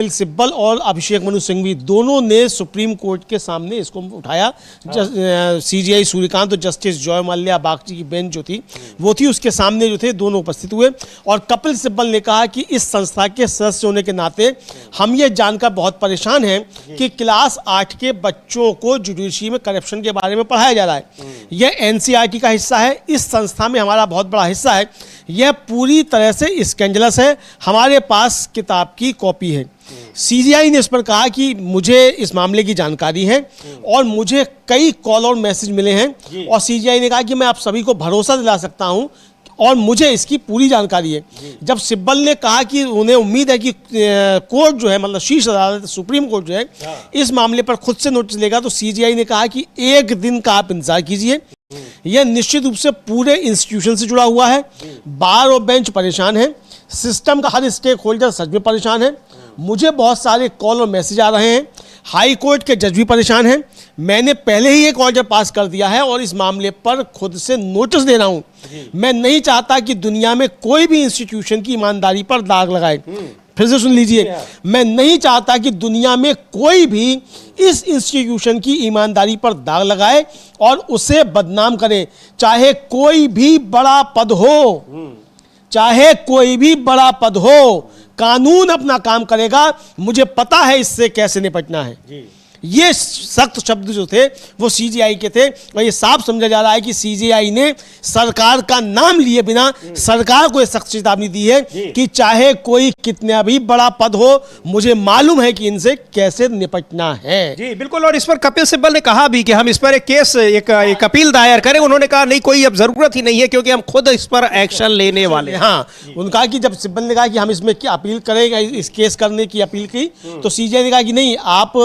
कपिल सिब्बल और अभिषेक मनु सिंघवी दोनों ने सुप्रीम कोर्ट के सामने इसको उठाया। सीजीआई सूर्यकांत और जस्टिस जॉय माल्या बागची की बेंच जो थी वो थी, उसके सामने जो थे दोनों उपस्थित हुए और कपिल सिब्बल ने कहा कि इस संस्था के सदस्य होने के नाते हम ये जानकर बहुत परेशान हैं कि क्लास 8 के बच्चों को जुडिशरी में करप्शन के बारे में पढ़ाया जा रहा है। यह एनसीईआरटी का हिस्सा है, इस संस्था में हमारा बहुत बड़ा हिस्सा है, यह पूरी तरह से स्कैंडलस है, हमारे पास किताब की कॉपी है। सीजीआई ने इस पर कहा कि मुझे इस मामले की जानकारी है और मुझे कई कॉल और मैसेज मिले हैं और सीजीआई ने कहा कि मैं आप सभी को भरोसा दिला सकता हूं और मुझे इसकी पूरी जानकारी है। जब सिब्बल ने कहा कि उन्हें उम्मीद है कि कोर्ट जो है, मतलब शीर्ष अदालत सुप्रीम कोर्ट जो है इस मामले पर खुद से नोटिस लेगा, तो सीजीआई ने कहा कि एक दिन का आप इंतजार कीजिए। यह निश्चित रूप से पूरे इंस्टीट्यूशन से जुड़ा हुआ है। बार और बेंच परेशान है, सिस्टम का हर स्टेक होल्डर सच में परेशान है। मुझे बहुत सारे कॉल और मैसेज आ रहे हैं, हाई कोर्ट के जज भी परेशान हैं। मैंने पहले ही एक ऑर्डर पास कर दिया है और इस मामले पर खुद से नोटिस दे रहा हूं। मैं नहीं चाहता कि दुनिया में कोई भी इंस्टीट्यूशन की ईमानदारी पर दाग लगाए। फिर से सुन लीजिए, मैं नहीं चाहता कि दुनिया में कोई भी इस इंस्टीट्यूशन की ईमानदारी पर दाग लगाए और उसे बदनाम करे, चाहे कोई भी बड़ा पद हो, चाहे कोई भी बड़ा पद हो। कानून अपना काम करेगा, मुझे पता है इससे कैसे निपटना है। ये सख्त शब्द जो थे वो सीजीआई के थे और ये साफ समझा जा रहा है कि सीजीआई ने सरकार का नाम लिए बिना सरकार को सख्त चेतावनी दी है कि चाहे कोई कितना भी बड़ा पद हो, मुझे मालूम है कि इनसे कैसे निपटना है। जी बिल्कुल। और इस पर कपिल सिब्बल ने कहा भी कि हम इस पर एक केस, एक अपील दायर करें। उन्होंने कहा नहीं, कोई अब जरूरत ही नहीं है क्योंकि हम खुद इस पर एक्शन लेने वाले। हाँ, उनका कि जब सिब्बल ने कहा कि हम इसमें क्या अपील करेंगे, इस केस करने की अपील की, तो सीजीआई ने कहा कि नहीं, आप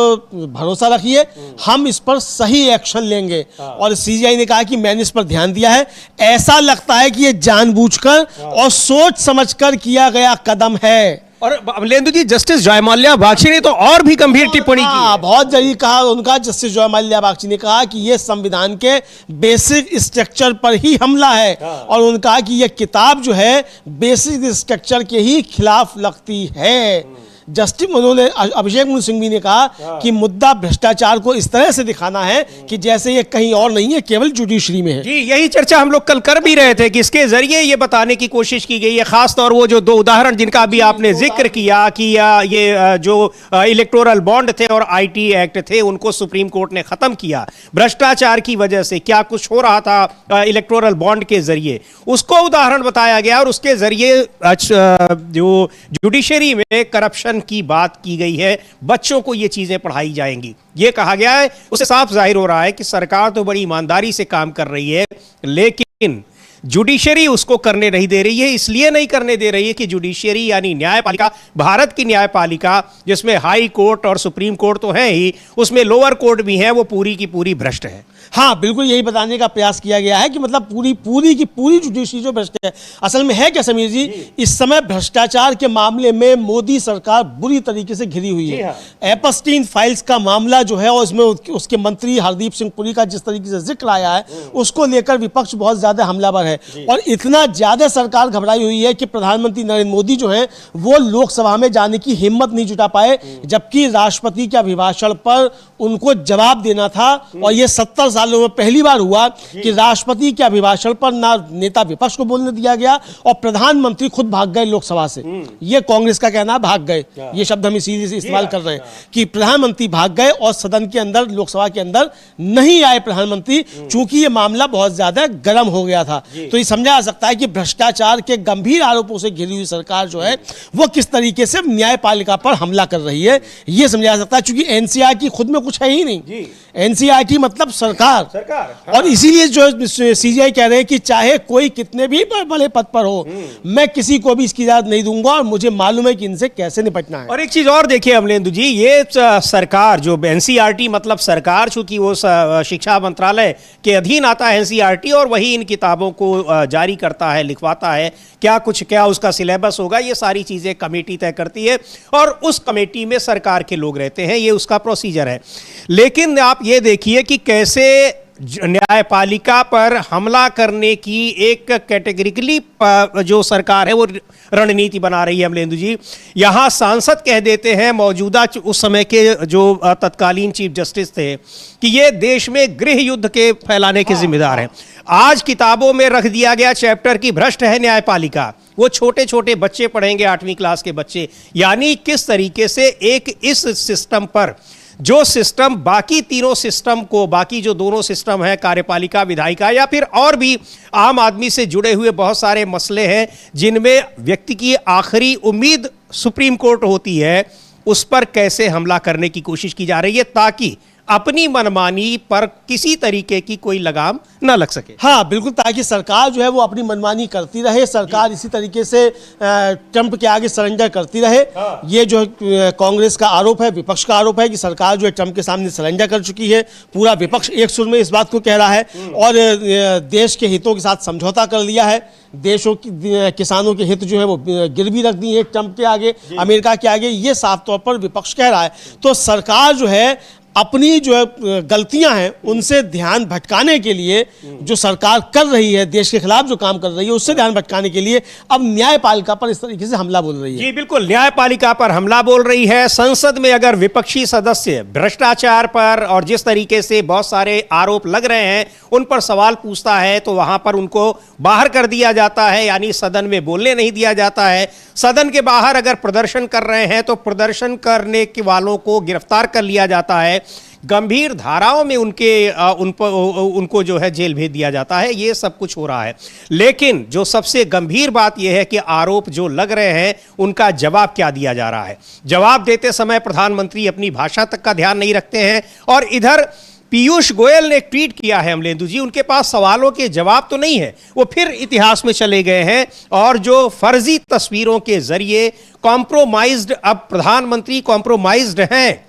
भरोसा रखिए, हम इस पर सही एक्शन लेंगे। और सीजीआई ने कहा कि मैंने इस पर ध्यान दिया है, ऐसा लगता है कि ये जानबूझकर और सोच समझकर किया गया कदम है। और अमलेंदु जी, जस्टिस जॉय माल्या बागची ने तो और भी गंभीर टिप्पणी की। बहुत जरूरी कहा उनका, जस्टिस जॉय माल्या बागची ने कहा कि यह संविधान के बेसिक स्ट्रक्चर पर ही हमला है और उन्होंने कहा कि यह किताब जो है बेसिक स्ट्रक्चर के ही खिलाफ लगती है। जस्टिस उन्होंने अभिषेक मनु सिंघवी ने कहा कि मुद्दा भ्रष्टाचार को इस तरह से दिखाना है कि जैसे ये कहीं और नहीं है, केवल जुडिशरी में है। जी, यही चर्चा हम लोग कल कर भी रहे थे कि इसके जरिए ये बताने की कोशिश की गई है, खासतौर वो जो दो उदाहरण जिनका अभी आपने जिक्र किया कि ये जो इलेक्टोरल बॉन्ड थे और आईटी एक्ट थे, उनको सुप्रीम कोर्ट ने खत्म किया भ्रष्टाचार की वजह से। क्या कुछ हो रहा था इलेक्टोरल बॉन्ड के जरिए, उसको उदाहरण बताया गया और उसके जरिए जो जुडिशरी में करप्शन की बात की गई है, बच्चों को ये चीजें पढ़ाई जाएंगी, ये कहा गया है। उससे साफ जाहिर हो रहा है कि सरकार तो बड़ी ईमानदारी से काम कर रही है, लेकिन जुडिशरी उसको करने नहीं दे रही है। इसलिए नहीं करने दे रही है कि जुडिशरी यानी न्यायपालिका, भारत की न्यायपालिका, जिसमें हाई कोर्ट और सुप्रीम कोर्ट तो है ही, उसमें लोअर कोर्ट भी है, वो पूरी की पूरी भ्रष्ट है। हाँ, बिल्कुल यही बताने का प्रयास किया गया है कि मतलब पूरी की पूरी जुडिशरी जो भ्रष्ट है। असल में है क्या समीर जी, इस समय भ्रष्टाचार के मामले में मोदी सरकार बुरी तरीके से घिरी हुई है। एपस्टीन फाइल्स का मामला जो है और इसमें उसके मंत्री हरदीप सिंह पुरी का जिस तरीके से जिक्र आया है, उसको लेकर विपक्ष बहुत ज्यादा हमलावर है और इतना ज्यादा सरकार घबराई हुई है कि प्रधानमंत्री नरेंद्र मोदी जो है वो लोकसभा में जाने की हिम्मत नहीं जुटा पाए, जबकि राष्ट्रपति के अभिभाषण पर उनको जवाब देना था। और ये 70 सालों में पहली बार हुआ कि राष्ट्रपति के अभिभाषण पर ना नेता विपक्ष को बोलने दिया गया और प्रधानमंत्री खुद भाग गए लोकसभा से। ये कांग्रेस का कहना, भाग गए, ये शब्द हम इसीलिए से इस्तेमाल कर रहे हैं कि प्रधानमंत्री भाग गए और सदन के अंदर, लोकसभा के अंदर नहीं आए प्रधानमंत्री, चूंकि ये मामला बहुत ज्यादा गर्म हो गया था। तो ये समझा जा सकता है कि भ्रष्टाचार के गंभीर आरोपों से घिरी हुई सरकार जो है वो किस तरीके से न्यायपालिका पर हमला कर रही है, ये समझा जा सकता है। चूंकि एनसीईआरटी खुद में कुछ है ही नहीं, एनसीईआरटी मतलब सरकार। हाँ। और इसीलिए जो सीजीआई कह रहे हैं कि चाहे कोई कितने भी बड़े पद पर हो, मैं किसी को भी इसकी इजाजत नहीं दूंगा और मुझे मालूम है कि इनसे कैसे निपटना है। और एक चीज और देखिए अमलेंदु जी, ये सरकार जो एनसीईआरटी मतलब सरकार, चूंकि वो शिक्षा मंत्रालय के अधीन आता है एनसीईआरटी, और वही इन किताबों को जारी करता है, लिखवाता है, क्या उसका सिलेबस होगा, ये सारी चीजें कमेटी तय करती है और उस कमेटी में सरकार के लोग रहते हैं, ये उसका प्रोसीजर है। लेकिन आप ये देखिए कि कैसे न्यायपालिका पर हमला करने की एक कैटेगरिकली जो सरकार है वो रणनीति बना रही है अमलेंदु जी। यहां सांसद कह देते हैं, मौजूदा उस समय के जो तत्कालीन चीफ जस्टिस थे, कि ये देश में गृह युद्ध के फैलाने के जिम्मेदार हैं। आज किताबों में रख दिया गया चैप्टर की भ्रष्ट है न्यायपालिका, वो छोटे छोटे बच्चे पढ़ेंगे, 8वीं क्लास के बच्चे। यानी किस तरीके से एक इस सिस्टम पर, जो सिस्टम बाकी तीनों सिस्टम को, बाकी जो दोनों सिस्टम है, कार्यपालिका, विधायिका, या फिर और भी आम आदमी से जुड़े हुए बहुत सारे मसले हैं जिनमें व्यक्ति की आखिरी उम्मीद सुप्रीम कोर्ट होती है, उस पर कैसे हमला करने की कोशिश की जा रही है ताकि अपनी मनमानी पर किसी तरीके की कोई लगाम न लग सके। हाँ बिल्कुल, ताकि सरकार जो है वो अपनी मनमानी करती रहे, सरकार इसी तरीके से ट्रंप के आगे सरेंडर करती रहे। ये जो कांग्रेस का आरोप है, विपक्ष का आरोप है कि सरकार जो है ट्रंप के सामने सरेंडर कर चुकी है। पूरा विपक्ष एक सुर में इस बात को कह रहा है और देश के हितों के साथ समझौता कर लिया है। देशों की किसानों के हित जो है वो गिरवी रख दिए हैं ट्रंप के आगे, अमेरिका के आगे, ये साफ तौर पर विपक्ष कह रहा है। तो सरकार जो है अपनी जो गलतियां हैं उनसे ध्यान भटकाने के लिए, जो सरकार कर रही है, देश के खिलाफ जो काम कर रही है उससे ध्यान भटकाने के लिए अब न्यायपालिका पर इस तरीके से हमला बोल रही है। जी बिल्कुल, न्यायपालिका पर हमला बोल रही है। संसद में अगर विपक्षी सदस्य भ्रष्टाचार पर और जिस तरीके से बहुत सारे आरोप लग रहे हैं उन पर सवाल पूछता है तो वहां पर उनको बाहर कर दिया जाता है, यानी सदन में बोलने नहीं दिया जाता है। सदन के बाहर अगर प्रदर्शन कर रहे हैं तो प्रदर्शन करने के वालों को गिरफ्तार कर लिया जाता है, गंभीर धाराओं में उनको जो है जेल भेज दिया जाता है। ये सब कुछ हो रहा है, लेकिन जो सबसे गंभीर बात यह है कि आरोप जो लग रहे हैं उनका जवाब क्या दिया जा रहा है। जवाब देते समय प्रधानमंत्री अपनी भाषा तक का ध्यान नहीं रखते हैं। और इधर पीयूष गोयल ने एक ट्वीट किया है अमलेंदु जी, उनके पास सवालों के जवाब तो नहीं है, वो फिर इतिहास में चले गए हैं और जो फर्जी तस्वीरों के जरिए कॉम्प्रोमाइज्ड, अब प्रधानमंत्री कॉम्प्रोमाइज्ड हैं,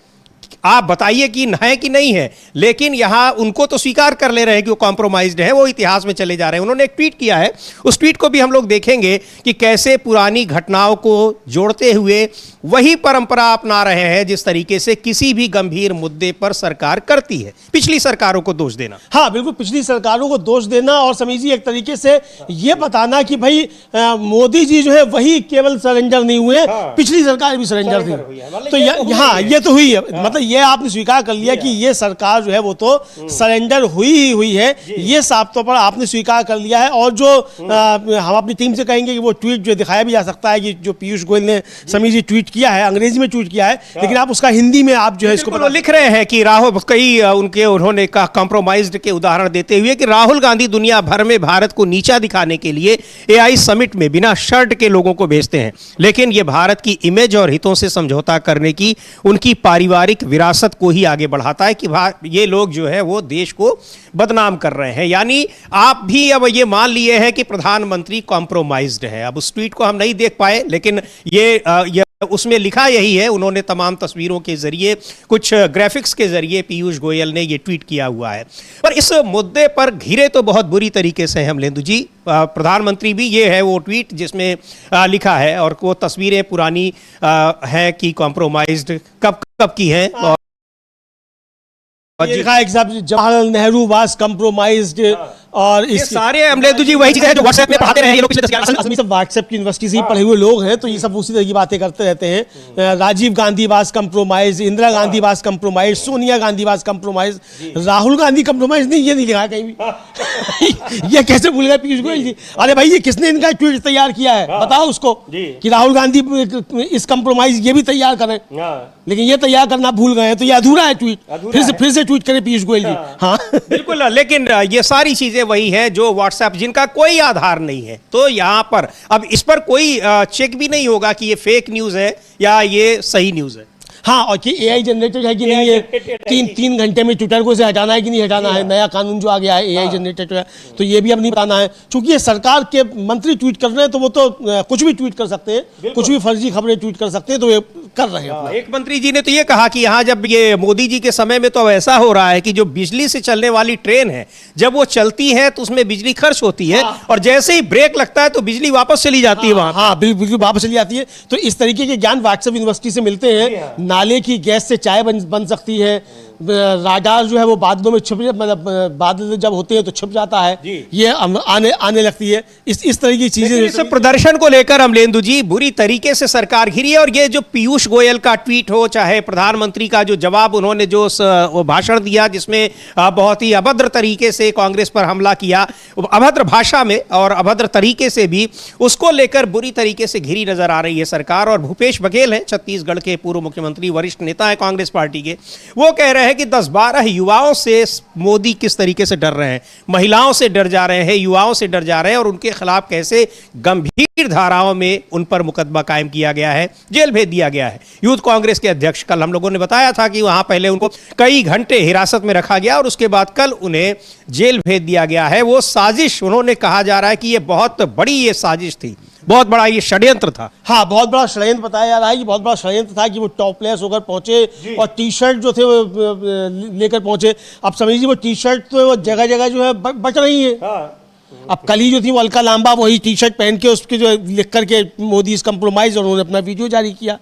आप बताइए कि है कि नहीं है, लेकिन यहां उनको तो स्वीकार कर ले रहे हैं कि वो कॉम्प्रोमाइज्ड है, वो इतिहास में चले जा रहे हैं। उन्होंने एक ट्वीट किया है, उस ट्वीट को भी हम लोग देखेंगे कि कैसे पुरानी घटनाओं को जोड़ते हुए वही परंपरा अपना रहे हैं जिस तरीके से किसी भी गंभीर मुद्दे पर सरकार करती है, पिछली सरकारों को दोष देना। हाँ बिल्कुल, पिछली सरकारों को दोष देना और समीजी एक तरीके से ये बताना कि भाई मोदी जी जो है वही केवल सरेंडर नहीं हुए, पिछली सरकार भी सरेंडर थी। तो यहाँ ये तो हुई है, मतलब ये आपने स्वीकार कर लिया कि ये सरकार जो है वो तो सरेंडर हुई ही हुई है, ये साफ तौर पर आपने स्वीकार कर लिया है। और जो हम अपनी टीम से कहेंगे कि वो ट्वीट जो दिखाया भी जा सकता है कि जो पीयूष गोयल ने समीजी ट्वीट किया है, अंग्रेजी में ट्वीट किया है, लेकिन आप उसका हिंदी में आप जो है इसको लिख रहे हैं कि राहुल, कई उन्होंने कहा कॉम्प्रोमाइज्ड के उदाहरण देते हुए कि राहुल गांधी दुनिया भर में भारत को नीचा दिखाने के लिए AI समिट में बिना शर्ट के लोगों को भेजते हैं, लेकिन ये भारत की इमेज और हितों से समझौता करने की उनकी पारिवारिक विरासत को ही आगे बढ़ाता है कि ये लोग जो है वो देश को बदनाम कर रहे हैं। यानी आप भी अब ये मान लिए हैं कि प्रधानमंत्री कॉम्प्रोमाइज्ड है। अब उस ट्वीट को हम नहीं देख पाए, लेकिन ये उसमें लिखा यही है। उन्होंने तमाम तस्वीरों के जरिए, कुछ ग्राफिक्स के जरिए पीयूष गोयल ने ये ट्वीट किया हुआ है। पर इस मुद्दे पर घिरे तो बहुत बुरी तरीके से हैं अमलेंदु जी। प्रधानमंत्री भी, ये है वो ट्वीट जिसमें लिखा है, और वो तस्वीरें पुरानी हैं कि कॉम्प्रोमाइज्ड कब की हैं। और लिखा है कि साहब जवाहरलाल नेहरू वाज कम्प्रोमाइज्ड, और ये सारे अमलेंदु जी वही चीजें हैं जो व्हाट्सएप में पढ़ाते रहे ये लोग पिछले 10 साल सब व्हाट्सएप की यूनिवर्सिटी से ही पढ़े हुए लोग हैं, तो ये सब उसी तरह की बातें करते रहते हैं। Rajiv Gandhi was compromise, Indira Gandhi was compromise, Sonia Gandhi was compromise, Rahul Gandhi compromise नहीं, ये नहीं लिखा है कहीं भी। ये कैसे भूल गए पीयूष गोयल जी? अरे भाई ये किसने इनका ट्वीट तैयार किया है, बताओ उसको कि राहुल गांधी इस कम्प्रोमाइज ये भी तैयार करें, लेकिन ये तैयार करना भूल गए हैं, तो ये अधूरा है ट्वीट। फिर से ट्वीट करें पीयूष गोयल जी। हाँ बिल्कुल, लेकिन ये सारी चीजें वही है जो व्हाट्सएप, जिनका कोई आधार नहीं है। तो यहां पर अब इस पर कोई चेक भी नहीं होगा कि ये फेक न्यूज है या ये सही न्यूज है। हाँ, और कि AI जनरेटेड है कि नहीं, ये तीन घंटे में ट्विटर को से हटाना है कि नहीं हटाना है। नया कानून जो आ गया है AI जनरेटेड है, तो ये भी अब नहीं बताना है, क्योंकि ये सरकार के मंत्री ट्वीट कर रहे हैं तो वो तो कुछ भी ट्वीट कर सकते हैं, कुछ भी फर्जी खबरें ट्वीट कर सकते हैं, तो ये कर रहे हैं। एक मंत्री जी ने तो ये कहा कि यहाँ जब ये मोदी जी के समय में तो ऐसा हो रहा है कि जो बिजली से चलने वाली ट्रेन है, जब वो चलती है तो उसमें बिजली खर्च होती है, और जैसे ही ब्रेक लगता है तो बिजली वापस चली जाती है वहां। हाँ बिल्कुल वापस चली जाती है। तो इस तरीके के ज्ञान व्हाट्सएप यूनिवर्सिटी से मिलते हैं। नाले की गैस से चाय बन सकती है, राडार जो है वो बादलों में छिप, मतलब बादल जब होते हैं तो छिप जाता है, ये आने लगती है, इस तरह की चीजें। इस प्रदर्शन को लेकर अमलेंदु जी बुरी तरीके से सरकार घिरी है, और ये जो पीयूष गोयल का ट्वीट हो, चाहे प्रधानमंत्री का जो जवाब उन्होंने जो वो भाषण दिया जिसमें बहुत ही अभद्र तरीके से कांग्रेस पर हमला किया, अभद्र भाषा में और अभद्र तरीके से भी, उसको लेकर बुरी तरीके से घिरी नजर आ रही है सरकार। और भूपेश बघेल हैं, छत्तीसगढ़ के पूर्व मुख्यमंत्री, वरिष्ठ नेता है कांग्रेस पार्टी के, वो कह रहे हैं कि 10-12 युवाओं से मोदी किस तरीके से डर रहे हैं, महिलाओं से डर जा रहे हैं, युवाओं से डर जा रहे हैं, और उनके खिलाफ कैसे गंभीर धाराओं में उन पर मुकदमा कायम किया गया है, जेल भेज दिया गया है। यूथ कांग्रेस के अध्यक्ष, कल हम लोगों ने बताया था कि वहां पहले उनको कई घंटे हिरासत में रखा गया और उसके बाद कल उन्हें जेल भेज दिया गया है। वो साजिश, उन्होंने कहा जा रहा है कि ये बहुत बड़ी ये साजिश थी, बहुत बड़ा ये षड्यंत्र था। हाँ, बहुत बड़ा षड्यंत्र बताया जा रहा है कि बहुत बड़ा षड्यंत्र था कि वो टॉपलेस होकर पहुंचे और टी शर्ट जो थे वो लेकर पहुंचे। अब समझिए वो टी शर्ट तो वो जगह जगह जो है बच रही है। अब कल ही जो थी वो अलका लांबा वही टी शर्ट पहन के उसके जो लिख करके मोदी इज कंप्रोमाइज, और उन्होंने अपना वीडियो जारी किया।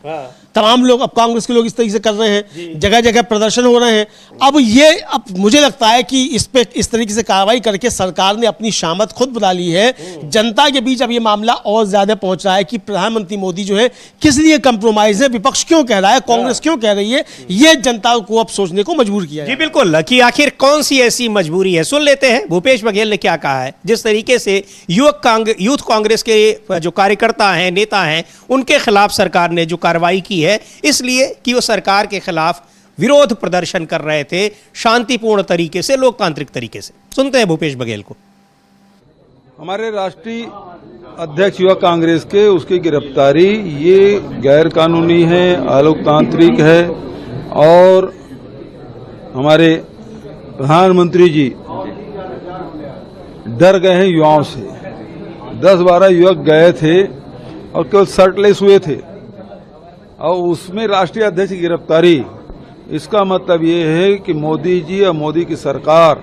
तमाम लोग, अब कांग्रेस के लोग इस तरीके से कर रहे हैं, जगह जगह प्रदर्शन हो रहे हैं। अब मुझे लगता है कि इस पे इस तरीके से कार्रवाई करके सरकार ने अपनी शामत खुद बुला ली है। जनता के बीच अब ये मामला और ज्यादा पहुंच रहा है कि प्रधानमंत्री मोदी जो है किस लिए कंप्रोमाइज है, विपक्ष क्यों कह रहा है, कांग्रेस क्यों कह रही है, ये जनता को अब सोचने को मजबूर किया है। जी बिल्कुल, कि आखिर कौन सी ऐसी मजबूरी है, सुन लेते हैं भूपेश बघेल ने क्या कहा है। जिस तरीके से यूथ कांग्रेस के जो कार्यकर्ता हैं, नेता हैं, उनके खिलाफ सरकार ने जो कार्रवाई की है, इसलिए कि वो सरकार के खिलाफ विरोध प्रदर्शन कर रहे थे शांतिपूर्ण तरीके से, लोकतांत्रिक तरीके से। सुनते हैं भूपेश बघेल को। हमारे राष्ट्रीय अध्यक्ष युवा कांग्रेस के, उसकी गिरफ्तारी ये गैर कानूनी है, अलोकतांत्रिक है, और हमारे प्रधानमंत्री जी डर गए हैं युवाओं से। 10-12 युवक गए थे और केवल शर्टलेस हुए थे, और उसमें राष्ट्रीय अध्यक्ष की गिरफ्तारी, इसका मतलब ये है कि मोदी जी और मोदी की सरकार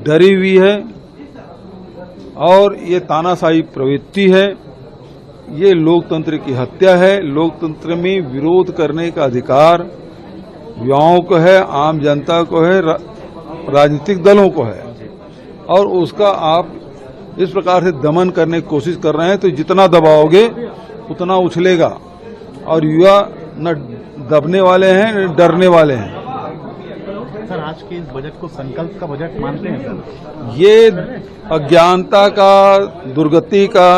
डरी हुई है, और ये तानाशाही प्रवृत्ति है, ये लोकतंत्र की हत्या है। लोकतंत्र में विरोध करने का अधिकार युवाओं को है, आम जनता को है, राजनीतिक दलों को है, और उसका आप इस प्रकार से दमन करने की कोशिश कर रहे हैं। तो जितना दबाओगे उतना उछलेगा, और युवा न दबने वाले हैं न डरने वाले हैं। सर, आज के इस बजट को संकल्प का बजट मानते हैं सर? ये अज्ञानता का, दुर्गति का।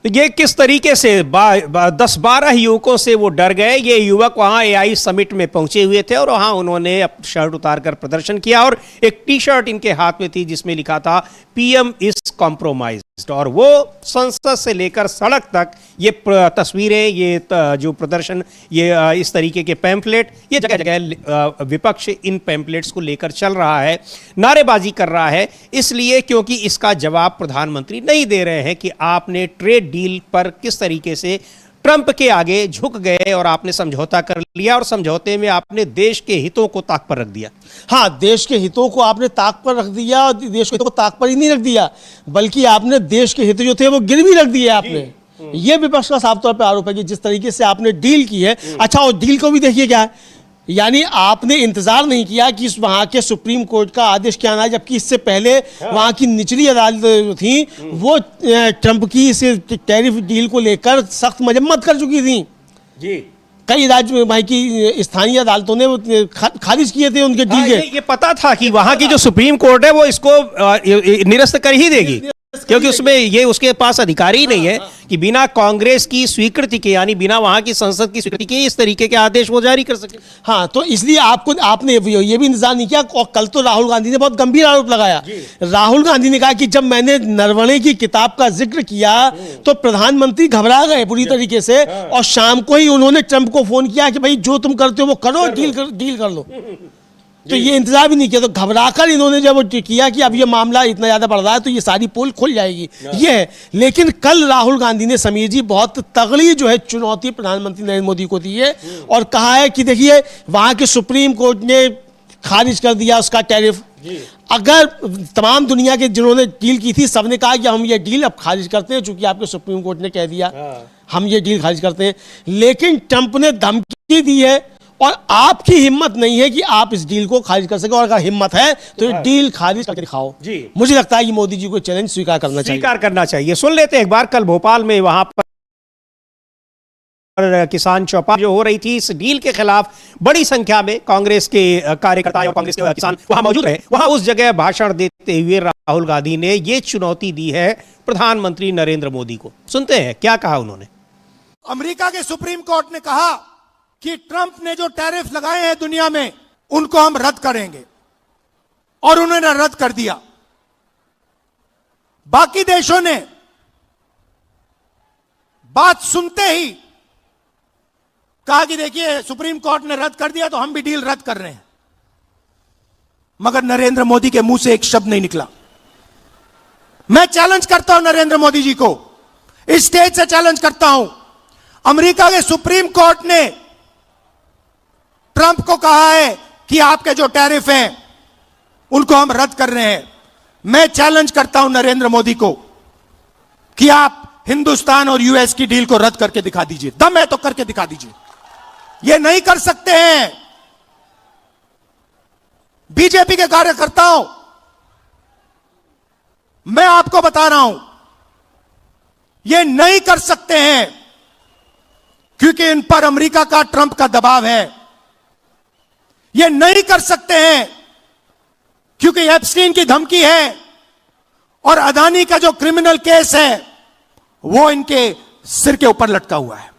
तो ये किस तरीके से 10-12 युवकों से वो डर गए। ये युवक वहां AI समिट में पहुंचे हुए थे और वहां उन्होंने शर्ट उतारकर प्रदर्शन किया, और एक टी शर्ट इनके हाथ में थी जिसमें लिखा था PM इज कॉम्प्रोमाइज्ड, और वो संसद से लेकर सड़क तक ये तस्वीरें, ये जो प्रदर्शन, ये इस तरीके के पैम्फलेट, ये जगह जगह विपक्ष इन पैम्फलेट्स को लेकर चल रहा है, नारेबाजी कर रहा है, इसलिए क्योंकि इसका जवाब प्रधानमंत्री नहीं दे रहे हैं कि आपने ट्रेड डील पर किस तरीके से ट्रंप के आगे झुक गए और आपने समझौता कर लिया, और समझौते में आपने देश के हितों को ताक पर रख दिया। हाँ, देश के हितों को आपने ताक पर रख दिया, और देश के हितों को ताक पर ही नहीं रख दिया, बल्कि आपने देश के हित जो थे वो गिरवी रख दिए आपने। ये विपक्ष का साफ तौर पर आरोप है कि जिस तरीके से आपने डील की है। अच्छा, और डील को भी देखिए क्या है, यानी आपने इंतजार नहीं किया कि वहां के सुप्रीम कोर्ट का आदेश क्या आना है, जबकि इससे पहले वहां की निचली अदालत थी वो ट्रंप की इस टैरिफ डील को लेकर सख्त मजम्मत कर चुकी थी। जी, कई राज्य वहां की स्थानीय अदालतों ने खारिज किए थे उनके डील के। ये पता था कि वहां की जो सुप्रीम कोर्ट है वो इसको निरस्त कर ही देगी, क्योंकि उसमें ये उसके पास अधिकार ही नहीं है कि बिना कांग्रेस की स्वीकृति के, यानी बिना वहां की संसद की स्वीकृति के, इस तरीके के आदेश वो जारी कर सके। हाँ, तो इसलिए आपने ये भी इंतजार नहीं किया। और कल तो राहुल गांधी ने बहुत गंभीर आरोप लगाया। राहुल गांधी ने कहा कि जब मैंने नरवणे की किताब का जिक्र किया तो प्रधानमंत्री घबरा गए पूरी तरीके से, और शाम को ही उन्होंने ट्रंप को फोन किया कि भाई जो तुम करते हो वो करो, डील कर लो। तो ये इंतजार भी नहीं किया, तो घबराकर इन्होंने जब किया कि अब ये मामला इतना ज्यादा बढ़ रहा है तो ये सारी पोल खुल जाएगी, ये है। लेकिन कल राहुल गांधी ने, समीर जी, बहुत तगड़ी जो है चुनौती प्रधानमंत्री नरेंद्र मोदी को दी है, और कहा है कि देखिए वहां के सुप्रीम कोर्ट ने खारिज कर दिया उसका टैरिफ। अगर तमाम दुनिया के जिन्होंने डील की थी सबने कहा कि हम ये डील अब खारिज करते हैं, चूंकि आपके सुप्रीम कोर्ट ने कह दिया हम ये डील खारिज करते हैं, लेकिन ट्रंप ने धमकी दी है और आपकी हिम्मत नहीं है कि आप इस डील को खारिज कर सके, और अगर हिम्मत है तो ये डील खारिज करके दिखाओ। जी। मुझे लगता है कि मोदी जी को चैलेंज स्वीकार करना चाहिए। स्वीकार करना चाहिए। सुन लेते हैं एक बार, कल भोपाल में वहां पर किसान चौपाल जो हो रही थी, इस डील के खिलाफ बड़ी संख्या में कांग्रेस के कार्यकर्ता और कांग्रेस के किसान वहां मौजूद रहे। वहां उस जगह भाषण देते हुए राहुल गांधी ने यह चुनौती दी है प्रधानमंत्री नरेंद्र मोदी को। सुनते हैं क्या कहा उन्होंने। अमेरिका के सुप्रीम कोर्ट ने कहा कि ट्रंप ने जो टैरिफ लगाए हैं दुनिया में, उनको हम रद्द करेंगे, और उन्होंने रद्द कर दिया। बाकी देशों ने बात सुनते ही कहा कि देखिए सुप्रीम कोर्ट ने रद्द कर दिया तो हम भी डील रद्द कर रहे हैं, मगर नरेंद्र मोदी के मुंह से एक शब्द नहीं निकला। मैं चैलेंज करता हूं नरेंद्र मोदी जी को, इस स्टेज से चैलेंज करता हूं। अमेरिका के सुप्रीम कोर्ट ने ट्रंप को कहा है कि आपके जो टैरिफ हैं उनको हम रद्द कर रहे हैं। मैं चैलेंज करता हूं नरेंद्र मोदी को कि आप हिंदुस्तान और यूएस की डील को रद्द करके दिखा दीजिए। दम है तो करके दिखा दीजिए। ये नहीं कर सकते हैं। बीजेपी के कार्यकर्ताओं, मैं आपको बता रहा हूं, ये नहीं कर सकते हैं, क्योंकि इन पर अमेरिका का, ट्रंप का दबाव है। ये नहीं कर सकते हैं क्योंकि एप्स्टीन की धमकी है, और अदानी का जो क्रिमिनल केस है वो इनके सिर के ऊपर लटका हुआ है।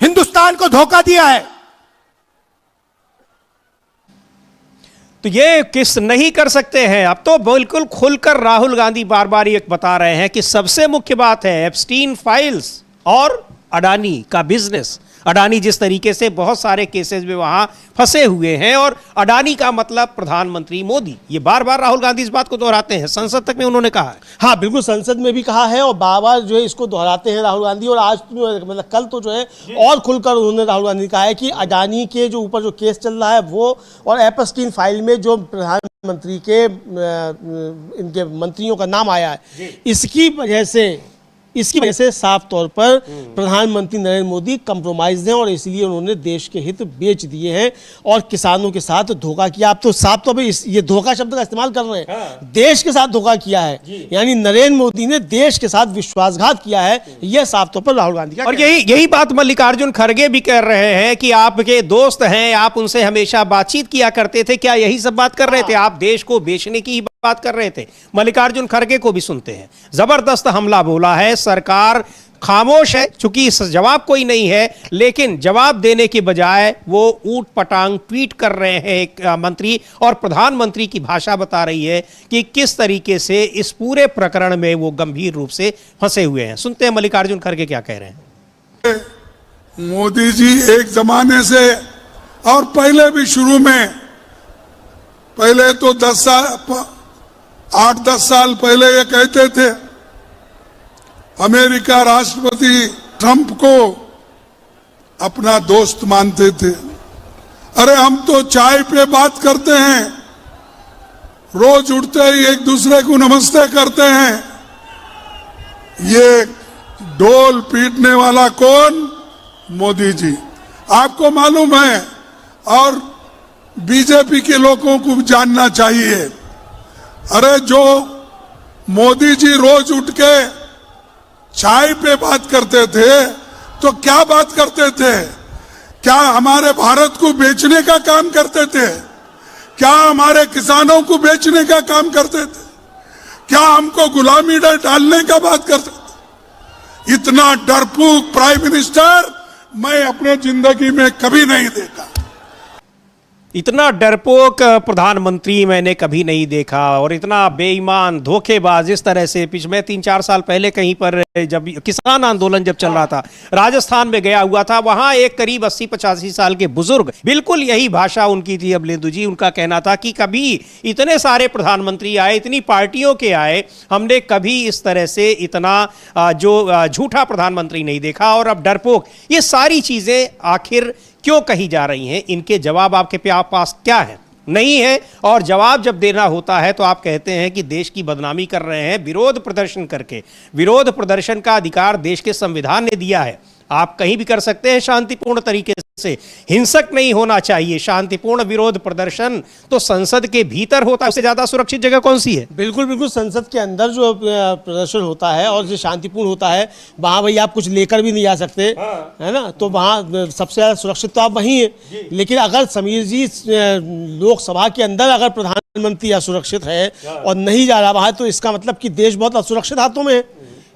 हिंदुस्तान को धोखा दिया है। तो ये किस नहीं कर सकते हैं। अब तो बिल्कुल खुलकर राहुल गांधी बार बार ये बता रहे हैं कि सबसे मुख्य बात है एप्स्टीन फाइल्स और अडानी का बिजनेस। अडानी जिस तरीके से बहुत सारे केसेस में वहां फंसे हुए हैं, और अडानी का मतलब प्रधानमंत्री मोदी। ये बार बार राहुल गांधी इस बात को दोहराते हैं, संसद तक में उन्होंने कहा है। हाँ बिल्कुल, संसद में भी कहा है और बार बार जो है इसको दोहराते हैं राहुल गांधी। और आज मतलब कल तो जो है और खुलकर उन्होंने राहुल गांधी ने कहा है कि अडानी के जो ऊपर जो केस चल रहा है वो, और एप्स्टीन फाइल में जो प्रधानमंत्री के इनके मंत्रियों का नाम आया है, इसकी वजह से साफ तौर पर प्रधानमंत्री नरेंद्र मोदी कंप्रोमाइज हैं, और इसलिए उन्होंने देश के हित बेच दिए हैं और किसानों के साथ धोखा किया। आप तो साफ तौर पर ये धोखा शब्द का इस्तेमाल कर रहे हैं। हाँ। देश के साथ धोखा किया है, यानी नरेंद्र मोदी ने देश के साथ विश्वासघात किया है। यह साफ तौर पर राहुल गांधी का, और यही बात मल्लिकार्जुन खड़गे भी कर रहे हैं कि आपके दोस्त हैं, आप उनसे हमेशा बातचीत किया करते थे। क्या यही सब बात कर रहे थे? आप देश को बेचने की बात कर रहे थे। मल्लिकार्जुन खड़गे को भी सुनते हैं। जबरदस्त हमला बोला है, सरकार खामोश है चूंकि जवाब कोई नहीं है, लेकिन जवाब देने के बजाय वो ऊट पटांग ट्वीट कर रहे हैं एक मंत्री, और प्रधानमंत्री की भाषा बता रही है कि किस तरीके से इस पूरे प्रकरण में वो गंभीर रूप से फंसे हुए हैं। सुनते हैं मल्लिकार्जुन खड़गे क्या कह रहे हैं। मोदी जी एक जमाने से, और पहले भी शुरू में, पहले तो 8-10 साल पहले ये कहते थे, अमेरिका राष्ट्रपति ट्रंप को अपना दोस्त मानते थे। अरे हम तो चाय पे बात करते हैं, रोज उठते ही एक दूसरे को नमस्ते करते हैं। ये ढोल पीटने वाला कौन? मोदी जी। आपको मालूम है, और बीजेपी के लोगों को जानना चाहिए, अरे जो मोदी जी रोज उठ के चाय पे बात करते थे, तो क्या बात करते थे? क्या हमारे भारत को बेचने का काम करते थे? क्या हमारे किसानों को बेचने का काम करते थे? क्या हमको गुलामी डालने का बात करते थे? इतना डरपोक प्राइम मिनिस्टर मैं अपने जिंदगी में कभी नहीं देखा। इतना डरपोक प्रधानमंत्री मैंने कभी नहीं देखा, और इतना बेईमान धोखेबाज। इस तरह से पिछले 3-4 साल पहले कहीं पर जब किसान आंदोलन जब चल रहा था, राजस्थान में गया हुआ था, वहां एक करीब 80-85 साल के बुजुर्ग, बिल्कुल यही भाषा उनकी थी अमलेंदु जी। उनका कहना था कि कभी इतने सारे प्रधानमंत्री आए, इतनी पार्टियों के आए, हमने कभी इस तरह से इतना जो झूठा प्रधानमंत्री नहीं देखा। और अब डरपोक, ये सारी चीजें आखिर क्यों कही जा रही हैं? इनके जवाब आपके पास क्या है? नहीं है। और जवाब जब देना होता है तो आप कहते हैं कि देश की बदनामी कर रहे हैं विरोध प्रदर्शन करके। विरोध प्रदर्शन का अधिकार देश के संविधान ने दिया है। आप कहीं भी कर सकते हैं शांतिपूर्ण तरीके से, हिंसक नहीं होना चाहिए। शांतिपूर्ण विरोध प्रदर्शन तो संसद के भीतर होता है, उससे ज्यादा सुरक्षित जगह कौन सी है? बिल्कुल बिल्कुल, संसद के अंदर जो प्रदर्शन होता है और जो शांतिपूर्ण होता है, वहाँ भाई आप कुछ लेकर भी नहीं आ सकते, है ना, तो वहाँ सबसे ज़्यादा सुरक्षित तो आप वहीं हैं। लेकिन अगर समीर जी लोकसभा के अंदर अगर प्रधानमंत्री असुरक्षित है और नहीं जा रहा वहाँ, तो इसका मतलब कि देश बहुत असुरक्षित हाथों में है।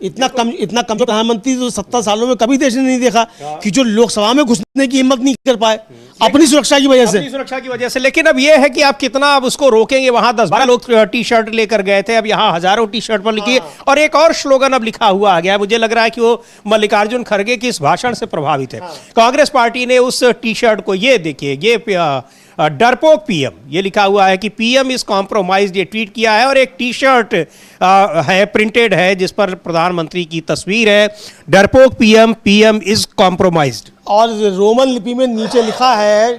इतना कमजोर प्रधानमंत्री तो 70 सालों में कभी देश ने नहीं देखा कि जो लोकसभा में घुसने की हिम्मत नहीं कर पाए अपनी सुरक्षा की वजह से। अपनी सुरक्षा की वजह से। लेकिन अब यह है कि आप कितना अब उसको रोकेंगे? वहां 10-12 लोग टी शर्ट लेकर गए थे, अब यहाँ हजारों टी शर्ट पर लिखी है और एक और स्लोगन अब लिखा हुआ आ गया है। मुझे लग रहा है कि वो मल्लिकार्जुन खड़गे की इस भाषण से प्रभावित है। कांग्रेस पार्टी ने उस टी शर्ट को, ये देखिए, ये डरपोक पीएम, ये लिखा हुआ है कि पीएम इज कॉम्प्रोमाइज्ड, ये ट्वीट किया है और एक टी शर्ट है, प्रिंटेड है, जिस पर प्रधानमंत्री की तस्वीर है। डरपोक पीएम, पीएम इज कॉम्प्रोमाइज्ड। और रोमन लिपि में नीचे लिखा है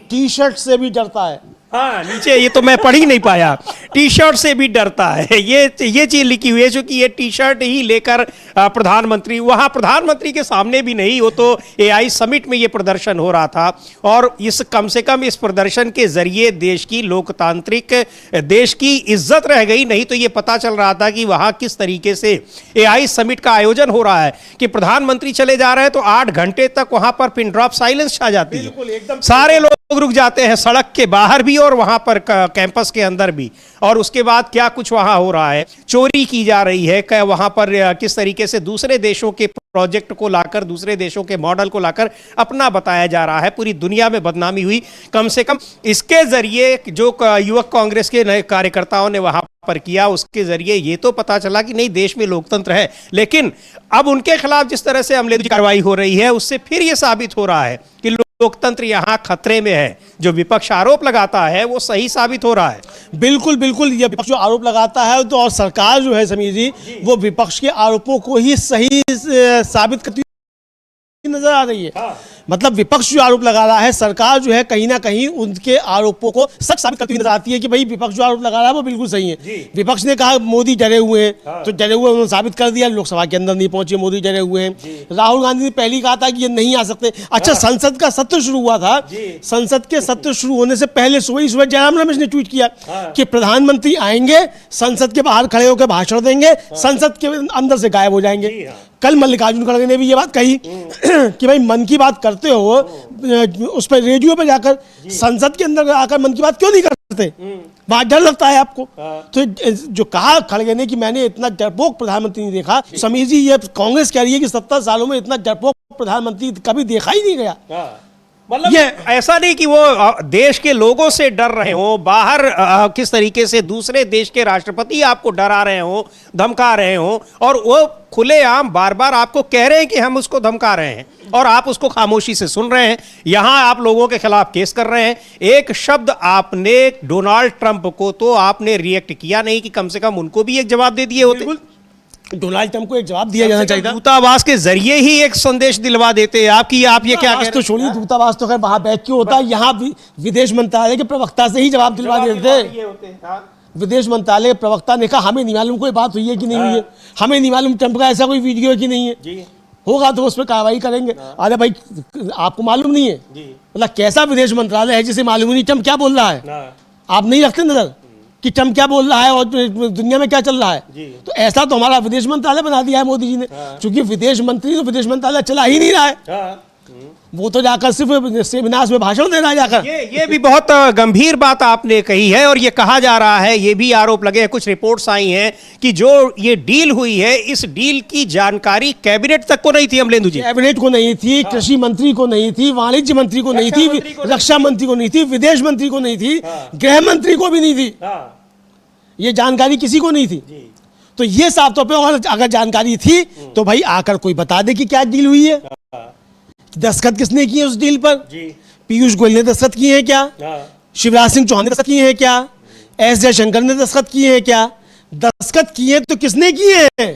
टी शर्ट से भी डरता है। हाँ, नीचे ये तो मैं पढ़ ही नहीं पाया, टी शर्ट से भी डरता है, ये चीज लिखी हुई है। क्योंकि ये टी शर्ट ही लेकर प्रधानमंत्री, वहां प्रधानमंत्री के सामने भी नहीं, वो तो एआई समिट में ये प्रदर्शन हो रहा था। और इस कम से कम इस प्रदर्शन के जरिए देश की लोकतांत्रिक, देश की इज्जत रह गई। नहीं तो ये पता चल रहा था कि वहां किस तरीके से एआई समिट का आयोजन हो रहा है कि प्रधानमंत्री चले जा रहे हैं तो 8 घंटे तक वहां पर पिन ड्रॉप साइलेंस छा जाती है, सारे लोग रुक जाते हैं, सड़क के बाहर भी और वहां पर कैंपस के अंदर भी। और उसके बाद क्या कुछ वहां हो रहा है, चोरी की जा रही है, क्या वहां पर किस तरीके से दूसरे देशों के प्रोजेक्ट को लाकर, दूसरे देशों के मॉडल को लाकर अपना बताया जा रहा है, पूरी दुनिया में बदनामी हुई। कम से कम इसके जरिए जो युवक कांग्रेस के नए कार्यकर्ताओं ने वहां पर किया, उसके जरिए ये तो पता चला कि नहीं, देश में लोकतंत्र है। लेकिन अब उनके खिलाफ जिस तरह से अमले की कार्रवाई हो रही है, उससे फिर यह साबित हो रहा है कि लोकतंत्र यहां खतरे में है। जो विपक्ष आरोप लगाता है वो सही साबित हो रहा है। बिल्कुल बिल्कुल, ये विपक्ष जो आरोप लगाता है तो, और सरकार जो है समीर जी, वो विपक्ष के आरोपों को ही सही साबित करती नजर आ रही है। मतलब विपक्ष जो आरोप लगा रहा है, सरकार जो है कहीं ना कहीं उनके आरोपों को सच साबित करती नजर आती है कि भाई विपक्ष जो आरोप लगा रहा है वो बिल्कुल सही है। विपक्ष ने कहा मोदी डरे हुए हैं, तो डरे हुए उन्होंने साबित कर दिया, लोकसभा के अंदर नहीं पहुंचे, मोदी डरे हुए हैं। राहुल गांधी ने पहले कहा था कि ये नहीं आ सकते। अच्छा, संसद का सत्र शुरू हुआ था, संसद के सत्र शुरू होने से पहले सुबह जयराम रमेश ने ट्वीट किया कि प्रधानमंत्री आएंगे, संसद के बाहर खड़े होकर भाषण देंगे, संसद के अंदर से गायब हो जाएंगे। कल मल्लिकार्जुन खड़गे ने भी ये बात कही कि भाई मन की बात करते हो, उस पर रेडियो पे जाकर, संसद के अंदर आकर मन की बात क्यों नहीं करते? वहां डर लगता है आपको। तो जो कहा खड़गे ने कि मैंने इतना डरपोक प्रधानमंत्री नहीं देखा, समीर जी ये कांग्रेस कह रही है कि 70 सालों में इतना डरपोक प्रधानमंत्री कभी देखा ही नहीं गया। मतलब ये ऐसा नहीं कि वो देश के लोगों से डर रहे हो, बाहर किस तरीके से दूसरे देश के राष्ट्रपति आपको डरा रहे हो, धमका रहे हो, और वो खुलेआम बार बार आपको कह रहे हैं कि हम उसको धमका रहे हैं और आप उसको खामोशी से सुन रहे हैं। यहां आप लोगों के खिलाफ केस कर रहे हैं। एक शब्द आपने डोनाल्ड ट्रंप को तो आपने रिएक्ट किया नहीं कि कम से कम उनको भी एक जवाब दे दिए होते। डोनाल्ड ट्रंप को एक जवाब दिया जाना चाहिए था। दूतावास के जरिए ही एक संदेश दिलवा देते आपकी, आप ये क्या कह रहे हैं? तो छोड़िए, दूतावास तो खैर वहां बैठ के होता है, यहाँ विदेश मंत्रालय के प्रवक्ता से ही जवाब दिलवा देते। विदेश मंत्रालय के प्रवक्ता ने कहा हमें नहीं मालूम कोई बात हुई है कि नहीं हुई है, हमें नहीं मालूम ट्रंप का ऐसा कोई वीडियो है कि नहीं है, होगा तो उस पर कार्रवाई करेंगे। अरे भाई, आपको मालूम नहीं है? मतलब कैसा विदेश मंत्रालय है जिसे मालूम नहीं ट्रंप क्या बोल रहा है? आप नहीं रखते नजर कि ट्रंप क्या बोल रहा है और दुनिया में क्या चल रहा है? तो ऐसा तो हमारा विदेश मंत्रालय बना दिया है मोदी जी ने। क्योंकि विदेश मंत्री तो विदेश मंत्रालय चला ही नहीं रहा है, वो तो जाकर सिर्फ सेमिनार्स में भाषण दे रहा है जाकर। ये भी बहुत गंभीर बात आपने कही है। और ये कहा जा रहा है, ये भी आरोप लगे हैं, कुछ रिपोर्ट्स आई हैं कि जो ये डील हुई है, इस डील की जानकारी कैबिनेट तक को नहीं थी। अमलेंदु जी, कैबिनेट को नहीं थी, कृषि मंत्री को नहीं थी, वाणिज्य मंत्री को नहीं थी, रक्षा मंत्री को नहीं थी, विदेश मंत्री को नहीं थी, गृह मंत्री को भी नहीं थी। ये जानकारी किसी को नहीं थी। तो ये साफ तौर पे अगर जानकारी थी तो भाई आकर कोई बता दे कि क्या डील हुई है, दस्तखत किसने किए उस डील पर? पीयूष गोयल ने दस्तखत किए हैं क्या? शिवराज सिंह चौहान ने दस्तखत किए हैं क्या? एस जयशंकर ने दस्तखत किए हैं क्या? दस्तखत किए तो किसने किए हैं?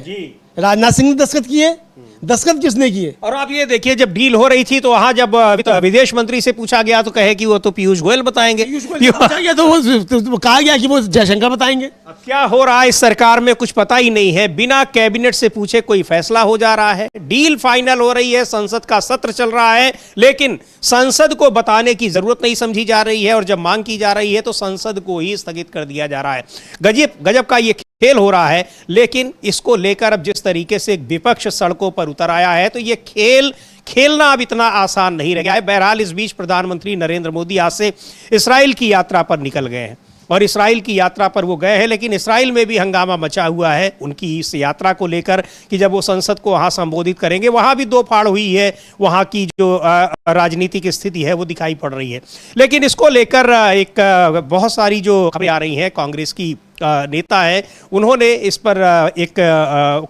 राजनाथ सिंह ने दस्तखत किए, दस्तखत किसने किए? और आप ये देखिए, जब डील हो रही थी तो वहां जब विदेश मंत्री से पूछा गया तो कहे कि वो तो पीयूष गोयल बताएंगे। पूछा गया तो वो कहा गया कि वो जयशंकर बताएंगे। अब क्या हो रहा है इस सरकार में कुछ पता ही नहीं है, बिना कैबिनेट से पूछे कोई फैसला हो जा रहा है, डील फाइनल हो रही है, संसद का सत्र चल रहा है, लेकिन संसद को बताने की जरूरत नहीं समझी जा रही है, और जब मांग की जा रही है तो संसद को ही स्थगित कर दिया जा रहा है। गजब का ये खेल हो रहा है। लेकिन इसको लेकर अब जिस तरीके से विपक्ष सड़कों पर उतर आया है तो ये खेलना अब इतना आसान नहीं रह गया है। बहरहाल इस बीच प्रधानमंत्री नरेंद्र मोदी आज से इस्राइल की यात्रा पर निकल गए हैं, और इस्राइल की यात्रा पर वो गए हैं, लेकिन इस्राइल में भी हंगामा मचा हुआ है उनकी इस यात्रा को लेकर कि जब वो संसद को वहां संबोधित करेंगे, वहां भी दो फाड़ हुई है, वहां की जो राजनीतिक स्थिति है वो दिखाई पड़ रही है। लेकिन इसको लेकर एक बहुत सारी जो खबरें आ रही हैं, कांग्रेस की नेता है उन्होंने इस पर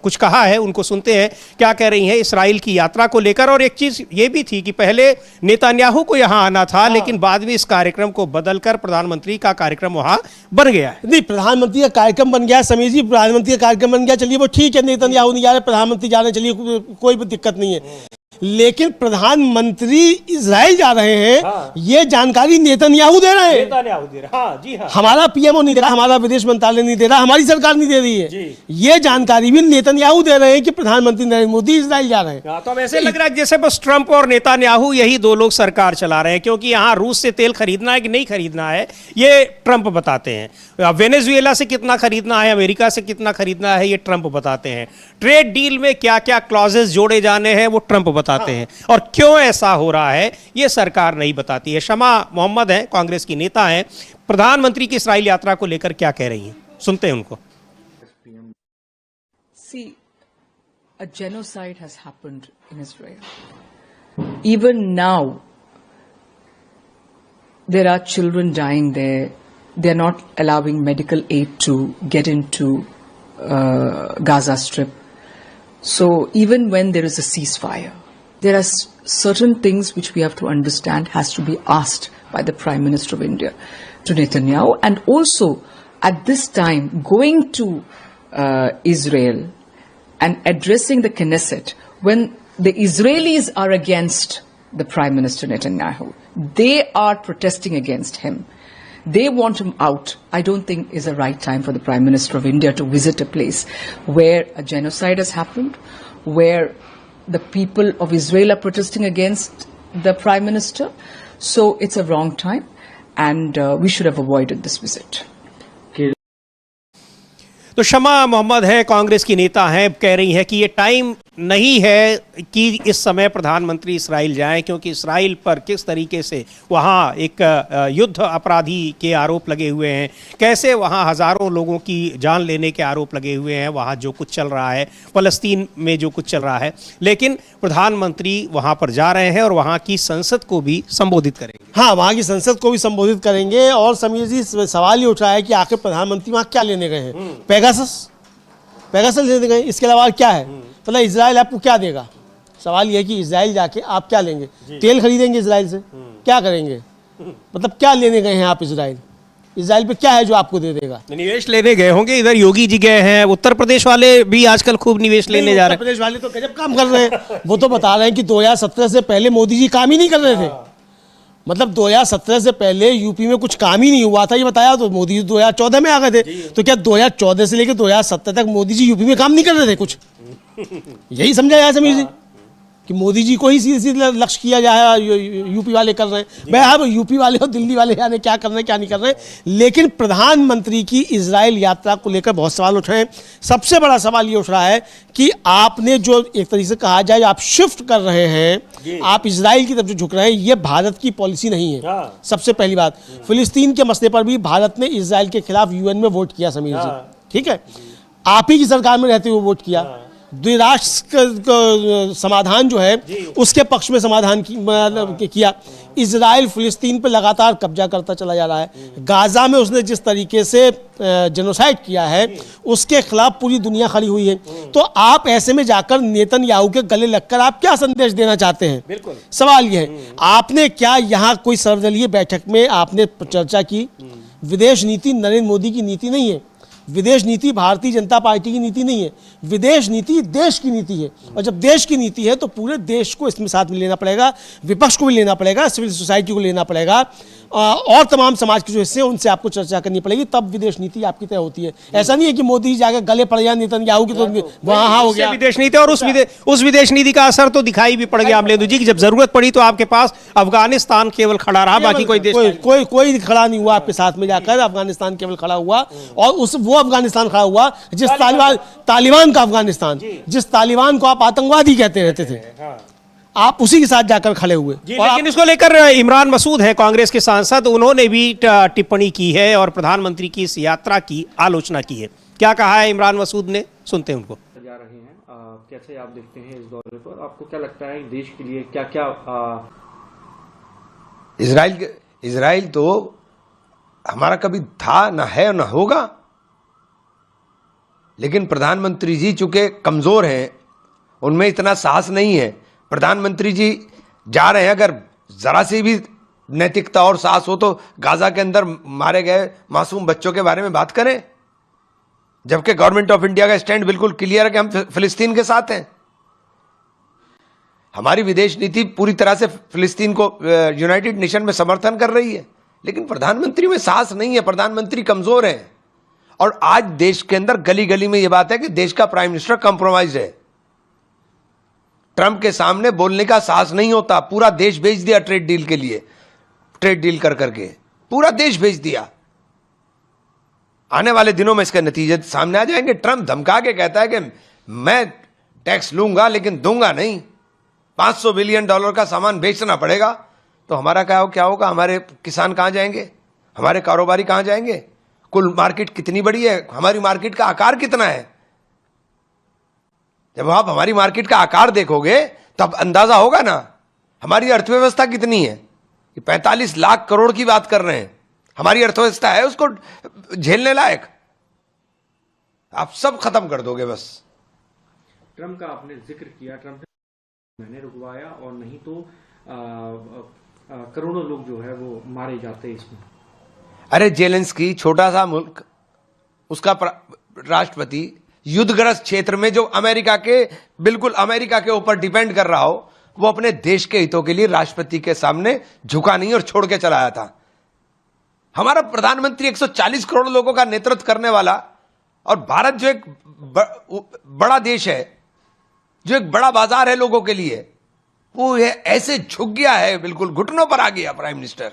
कुछ कहा है, उनको सुनते हैं क्या कह रही हैं इस्राइल की यात्रा को लेकर। और एक चीज ये भी थी कि पहले नेतन्याहू को यहां आना था, लेकिन बाद में इस कार्यक्रम को बदलकर प्रधानमंत्री का कार्यक्रम वहां बन गया है। नहीं, प्रधानमंत्री का कार्यक्रम बन गया समीर जी, प्रधानमंत्री का कार्यक्रम बन गया, चलिए वो ठीक है, नेतन्याहू नहीं जा रहे, प्रधानमंत्री जा रहे हैं, चलिए कोई भी दिक्कत नहीं है। लेकिन प्रधानमंत्री इजराइल जा रहे हैं, ये जानकारी नेतन्याहू दे रहे हैं। हाँ, जी हाँ। हमारा पीएमओ नहीं दे रहा, हमारा विदेश मंत्रालय नहीं दे रहा, हमारी सरकार नहीं दे रही है, ये जानकारी भी नेतन्याहू दे रहे हैं कि प्रधानमंत्री नरेंद्र मोदी इजराइल जा रहे हैं। तो अब ऐसे लग रहा है जैसे बस ट्रंप और नेतन्याहू यही दो लोग सरकार चला रहे हैं, क्योंकि यहाँ रूस से तेल खरीदना है कि नहीं खरीदना है ये ट्रंप बताते हैं, वेनेजुएला से कितना खरीदना है, अमेरिका से कितना खरीदना है ये ट्रंप बताते हैं, ट्रेड डील में क्या क्या क्लॉजेस जोड़े जाने हैं वो ट्रंप बताते हैं, और क्यों ऐसा हो रहा है ये सरकार नहीं बताती है। शमा मोहम्मद हैं, कांग्रेस की नेता हैं, प्रधानमंत्री की इस्राइल यात्रा को लेकर क्या कह रही हैं, सुनते हैं उनको। See, a genocide has happened in Israel. Even now, there are children dying there. They are not allowing medical aid to get into Gaza Strip. So even when there is a ceasefire, there are certain things which we have to understand has to be asked by the Prime Minister of India to Netanyahu, and also at this time going to Israel and addressing the Knesset when the Israelis are against the Prime Minister Netanyahu. They are protesting against him. They want him out. I don't think is the right time for the Prime Minister of India to visit a place where a genocide has happened, where the people of Israel are protesting against the Prime Minister. So it's a wrong time, and we should have avoided this visit. तो शमा मोहम्मद है, कांग्रेस की नेता हैं, कह रही है कि ये टाइम नहीं है कि इस समय प्रधानमंत्री इस्राइल जाएं, क्योंकि इस्राइल पर किस तरीके से वहाँ एक युद्ध अपराधी के आरोप लगे हुए हैं, कैसे वहाँ हज़ारों लोगों की जान लेने के आरोप लगे हुए हैं, वहाँ जो कुछ चल रहा है, फ़लस्तीन में जो कुछ चल रहा है। लेकिन प्रधानमंत्री वहाँ पर जा रहे हैं और वहाँ की संसद को भी संबोधित करेंगे। हाँ, वहाँ की संसद को भी संबोधित करेंगे। और समीर जी, सवाल ये उठ रहा है कि आखिर प्रधानमंत्री वहाँ क्या लेने गए हैं? पेगासस लेने गए, इसके अलावा क्या है? मतलब इजराइल आपको क्या देगा? सवाल यह है कि इजराइल जाके आप क्या लेंगे? तेल खरीदेंगे इजराइल से? क्या करेंगे? मतलब क्या लेने गए हैं आप इजराइल पे क्या है जो आपको दे देगा? निवेश लेने गए होंगे, इधर योगी जी गए हैं, उत्तर प्रदेश वाले भी आजकल खूब निवेश लेने जा रहे हैं। उत्तर प्रदेश वाले तो गजब काम कर रहे हैं, वो तो बता रहे हैं कि 2017 से पहले मोदी जी काम ही नहीं कर रहे थे। मतलब 2017 से पहले यूपी में कुछ काम ही नहीं हुआ था, ये बताया। तो मोदी जी 2014 में आ गए थे, तो क्या 2014 से लेकर 2017 तक मोदी जी यूपी में काम नहीं कर रहे थे कुछ? यही समझा जाए समीर जी कि मोदी जी को ही सीधे लक्ष्य किया जाए, यूपी वाले कर रहे हैं। भाई अब यूपी वाले और दिल्ली वाले यानी क्या कर रहे हैं क्या नहीं कर रहे हैं। लेकिन प्रधानमंत्री की इजराइल यात्रा को लेकर बहुत सवाल उठ रहे हैं। सबसे बड़ा सवाल ये उठ रहा है कि आपने जो एक तरीके से कहा जाए आप शिफ्ट कर रहे हैं, आप इजराइल की तरफ जो झुक रहे हैं, ये भारत की पॉलिसी नहीं है। सबसे पहली बात, फिलिस्तीन के मसले पर भी भारत ने इजराइल के खिलाफ यूएन में वोट किया समीर जी, ठीक है? आप ही की सरकार में रहते हुए वोट किया। द्विराष्ट्र समाधान जो है उसके पक्ष में समाधान किया। इजराइल फिलिस्तीन पर लगातार कब्जा करता चला जा रहा है। गाजा में उसने जिस तरीके से जेनोसाइड किया है उसके खिलाफ पूरी दुनिया खड़ी हुई है। तो आप ऐसे में जाकर नेतन्याहू के गले लगकर आप क्या संदेश देना चाहते हैं? बिल्कुल सवाल यह है, आपने क्या यहाँ कोई सर्वदलीय बैठक में आपने चर्चा की? विदेश नीति नरेंद्र मोदी की नीति नहीं है। विदेश नीति भारतीय जनता पार्टी की नीति नहीं है, विदेश नीति देश की नीति है। और जब देश की नीति है तो पूरे देश को इसमें साथ में लेना पड़ेगा, विपक्ष को भी लेना पड़ेगा, सिविल सोसाइटी को लेना पड़ेगा, और तमाम समाज के जो हिस्से हैं उनसे आपको चर्चा करनी पड़ेगी, तब विदेश नीति आपकी तय होती है। ऐसा नहीं है कि मोदी जाकर गले पड़ जाए नेतन्याहू की तो वहाँ हो गया विदेश नीति। और उस विदेश नीति का असर तो दिखाई भी पड़ गया अमलेंदु जी की जब जरूरत पड़ी तो आपके पास अफगानिस्तान केवल खड़ा रहा, बाकी कोई देश कोई खड़ा नहीं हुआ आपके साथ में जाकर, अफगानिस्तान केवल खड़ा हुआ। और वो अफगानिस्तान खड़ा हुआ जिस तालिबान का अफगानिस्तान, जिस तालिबान को आप आतंकवादी कहते रहते थे, आप उसी के साथ जाकर खड़े हुए। लेकिन इसको लेकर इमरान मसूद है कांग्रेस के सांसद, उन्होंने भी टिप्पणी की है और प्रधानमंत्री की इस यात्रा की आलोचना की है। क्या कहा है इमरान मसूद ने, सुनते हैं उनको। जा रहे हैं कैसे आप देखते हैं इस दौरे पर, आपको क्या लगता है देश के लिए क्या क्या इजराइल तो हमारा कभी था, ना है, ना होगा। लेकिन प्रधानमंत्री जी चूंकि कमजोर हैं, उनमें इतना साहस नहीं है। प्रधानमंत्री जी जा रहे हैं, अगर जरा सी भी नैतिकता और साहस हो तो गाजा के अंदर मारे गए मासूम बच्चों के बारे में बात करें, जबकि गवर्नमेंट ऑफ इंडिया का स्टैंड बिल्कुल क्लियर है कि हम फिलिस्तीन के साथ हैं। हमारी विदेश नीति पूरी तरह से फिलिस्तीन को यूनाइटेड नेशन में समर्थन कर रही है, लेकिन प्रधानमंत्री में साहस नहीं है, प्रधानमंत्री कमजोर है। और आज देश के अंदर गली गली में यह बात है कि देश का प्राइम मिनिस्टर कॉम्प्रोमाइज है। ट्रंप के सामने बोलने का साहस नहीं होता। पूरा देश भेज दिया ट्रेड डील के लिए, ट्रेड डील कर करके पूरा देश भेज दिया। आने वाले दिनों में इसके नतीजे सामने आ जाएंगे। ट्रंप धमका के कहता है कि मैं टैक्स लूंगा लेकिन दूंगा नहीं, $500 बिलियन का सामान बेचना पड़ेगा। तो हमारा क्या होगा? हमारे किसान कहां जाएंगे? हमारे कारोबारी कहां जाएंगे? कुल मार्केट कितनी बड़ी है? हमारी मार्केट का आकार कितना है? जब आप हमारी मार्केट का आकार देखोगे तब अंदाजा होगा ना हमारी अर्थव्यवस्था कितनी है। 45 लाख करोड़ की बात कर रहे हैं, हमारी अर्थव्यवस्था है उसको झेलने लायक? आप सब खत्म कर दोगे बस। ट्रंप का आपने जिक्र किया, ट्रंप ने मैंने रुकवाया और नहीं तो करोड़ों लोग जो है वो मारे जाते इसमें। अरे जेलेंस्की छोटा सा मुल्क, उसका राष्ट्रपति युद्धग्रस्त क्षेत्र में जो बिल्कुल अमेरिका के ऊपर डिपेंड कर रहा हो, वो अपने देश के हितों के लिए राष्ट्रपति के सामने झुका नहीं और छोड़ के चला आया था। हमारा प्रधानमंत्री 140 करोड़ लोगों का नेतृत्व करने वाला, और भारत जो एक बड़ा देश है, जो एक बड़ा बाजार है लोगों के लिए, वो ये ऐसे झुक गया है, बिल्कुल घुटनों पर आ गया प्राइम मिनिस्टर।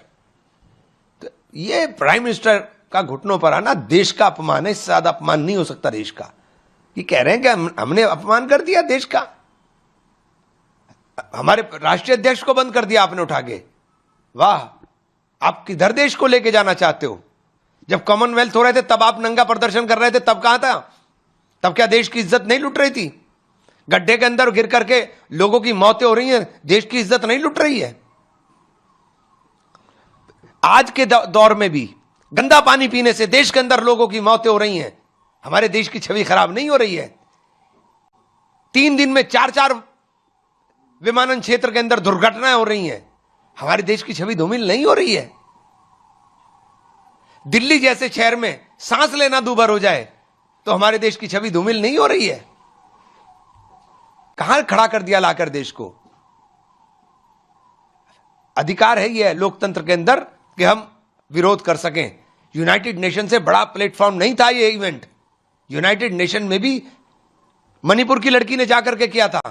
तो ये प्राइम मिनिस्टर का घुटनों पर आना देश का अपमान है, इससे ज्यादा अपमान नहीं हो सकता देश का। ये कह रहे हैं कि हमने अपमान कर दिया देश का, हमारे राष्ट्रीय अध्यक्ष को बंद कर दिया आपने उठा के। वाह, आप किधर देश को लेके जाना चाहते हो? जब कॉमनवेल्थ हो रहे थे तब आप नंगा प्रदर्शन कर रहे थे, तब कहां था? तब क्या देश की इज्जत नहीं लुट रही थी? गड्ढे के अंदर गिर करके लोगों की मौतें हो रही हैं, देश की इज्जत नहीं लुट रही है? आज के दौर में भी गंदा पानी पीने से देश के अंदर लोगों की मौतें हो रही हैं, हमारे देश की छवि खराब नहीं हो रही है? 3 दिन में 4 विमानन क्षेत्र के अंदर दुर्घटनाएं हो रही हैं, हमारे देश की छवि धूमिल नहीं हो रही है? दिल्ली जैसे शहर में सांस लेना दूभर हो जाए तो हमारे देश की छवि धूमिल नहीं हो रही है? कहां खड़ा कर दिया लाकर देश को? अधिकार है यह लोकतंत्र के अंदर कि हम विरोध कर सकें। यूनाइटेड नेशन से बड़ा प्लेटफॉर्म नहीं था यह इवेंट। यूनाइटेड नेशन में भी मणिपुर की लड़की ने जाकर के किया था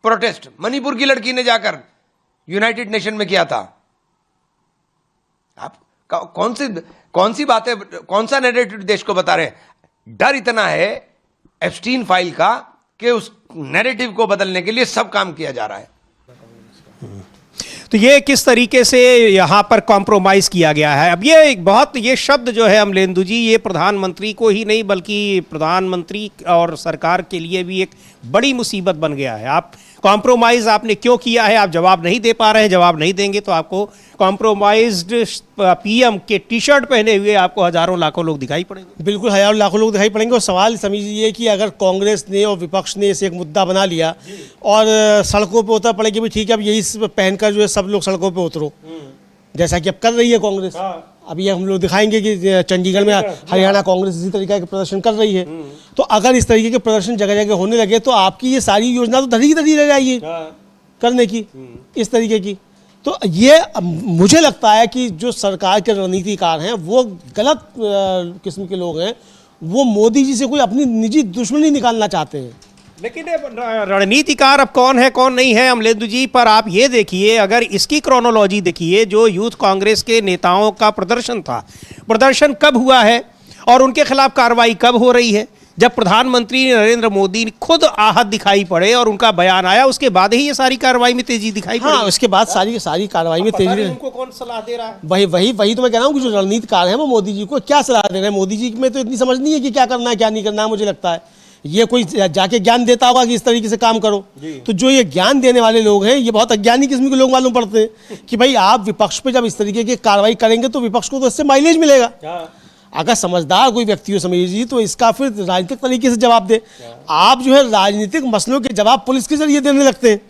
प्रोटेस्ट, मणिपुर की लड़की ने जाकर यूनाइटेड नेशन में किया था। आप कौन सी बातें, कौन सा नैरेटिव देश को बता रहे हैं? डर इतना है एप्स्टीन फाइल का कि उस नैरेटिव को बदलने के लिए सब काम किया जा रहा है। तो ये किस तरीके से यहाँ पर कॉम्प्रोमाइज़ किया गया है? अब ये शब्द जो है अमलेंदु जी, ये प्रधानमंत्री को ही नहीं बल्कि प्रधानमंत्री और सरकार के लिए भी एक बड़ी मुसीबत बन गया है। आप कॉम्प्रोमाइज़ आपने क्यों किया है? आप जवाब नहीं दे पा रहे हैं, जवाब नहीं देंगे तो आपको कॉम्प्रोमाइज्ड पीएम के टी शर्ट पहने हुए आपको हजारों लाखों लोग दिखाई पड़ेंगे। बिल्कुल हजारों लाखों लोग दिखाई पड़ेंगे। और सवाल समझिए कि अगर कांग्रेस ने और विपक्ष ने इसे एक मुद्दा बना लिया और सड़कों पे उतर पड़े कि भी ठीक है अब यही पहनकर जो है सब लोग सड़कों पे उतरो, जैसा कि अब कर रही है कांग्रेस। अभी हम लोग दिखाएंगे कि चंडीगढ़ में हरियाणा कांग्रेस इसी तरीके के प्रदर्शन कर रही है। तो अगर इस तरीके के प्रदर्शन जगह जगह होने लगे तो आपकी ये सारी योजना तो धरी की धरी रह जाएगी करने की इस तरीके की। तो ये मुझे लगता है कि जो सरकार के रणनीतिकार हैं वो गलत किस्म के लोग हैं, वो मोदी जी से कोई अपनी निजी दुश्मनी निकालना चाहते हैं। लेकिन रणनीतिकार अब कौन है कौन नहीं है अमलेंदु जी, पर आप ये देखिए, अगर इसकी क्रोनोलॉजी देखिए, जो यूथ कांग्रेस के नेताओं का प्रदर्शन था, प्रदर्शन कब हुआ है और उनके खिलाफ कार्रवाई कब हो रही है? जब प्रधानमंत्री नरेंद्र मोदी खुद आहत दिखाई पड़े और उनका बयान आया, उसके बाद ही ये सारी कार्रवाई में तेजी दिखाई पड़ी। हाँ, उसके बाद सारी कार्रवाई में तेजी। उनको कौन सलाह दे रहा है? वही तो मैं कह रहा हूँ कि जो रणनीतिकार हैं वो मोदी जी को क्या सलाह दे रहे हैं। मोदी जी में तो इतनी समझ नहीं है कि क्या करना है क्या नहीं करना है। मुझे लगता है ये कोई जाके ज्ञान देता होगा कि इस तरीके से काम करो। तो जो ये ज्ञान देने वाले लोग हैं ये बहुत अज्ञानी किस्म के लोग मालूम पड़ते हैं कि भाई आप विपक्ष पे जब इस तरीके की कार्रवाई करेंगे तो विपक्ष को तो इससे माइलेज मिलेगा। अगर समझदार कोई व्यक्ति हो समीर जी तो इसका फिर राजनीतिक तरीके से जवाब दे। आप जो है राजनीतिक मसलों के जवाब पुलिस के जरिए देने लगते हैं।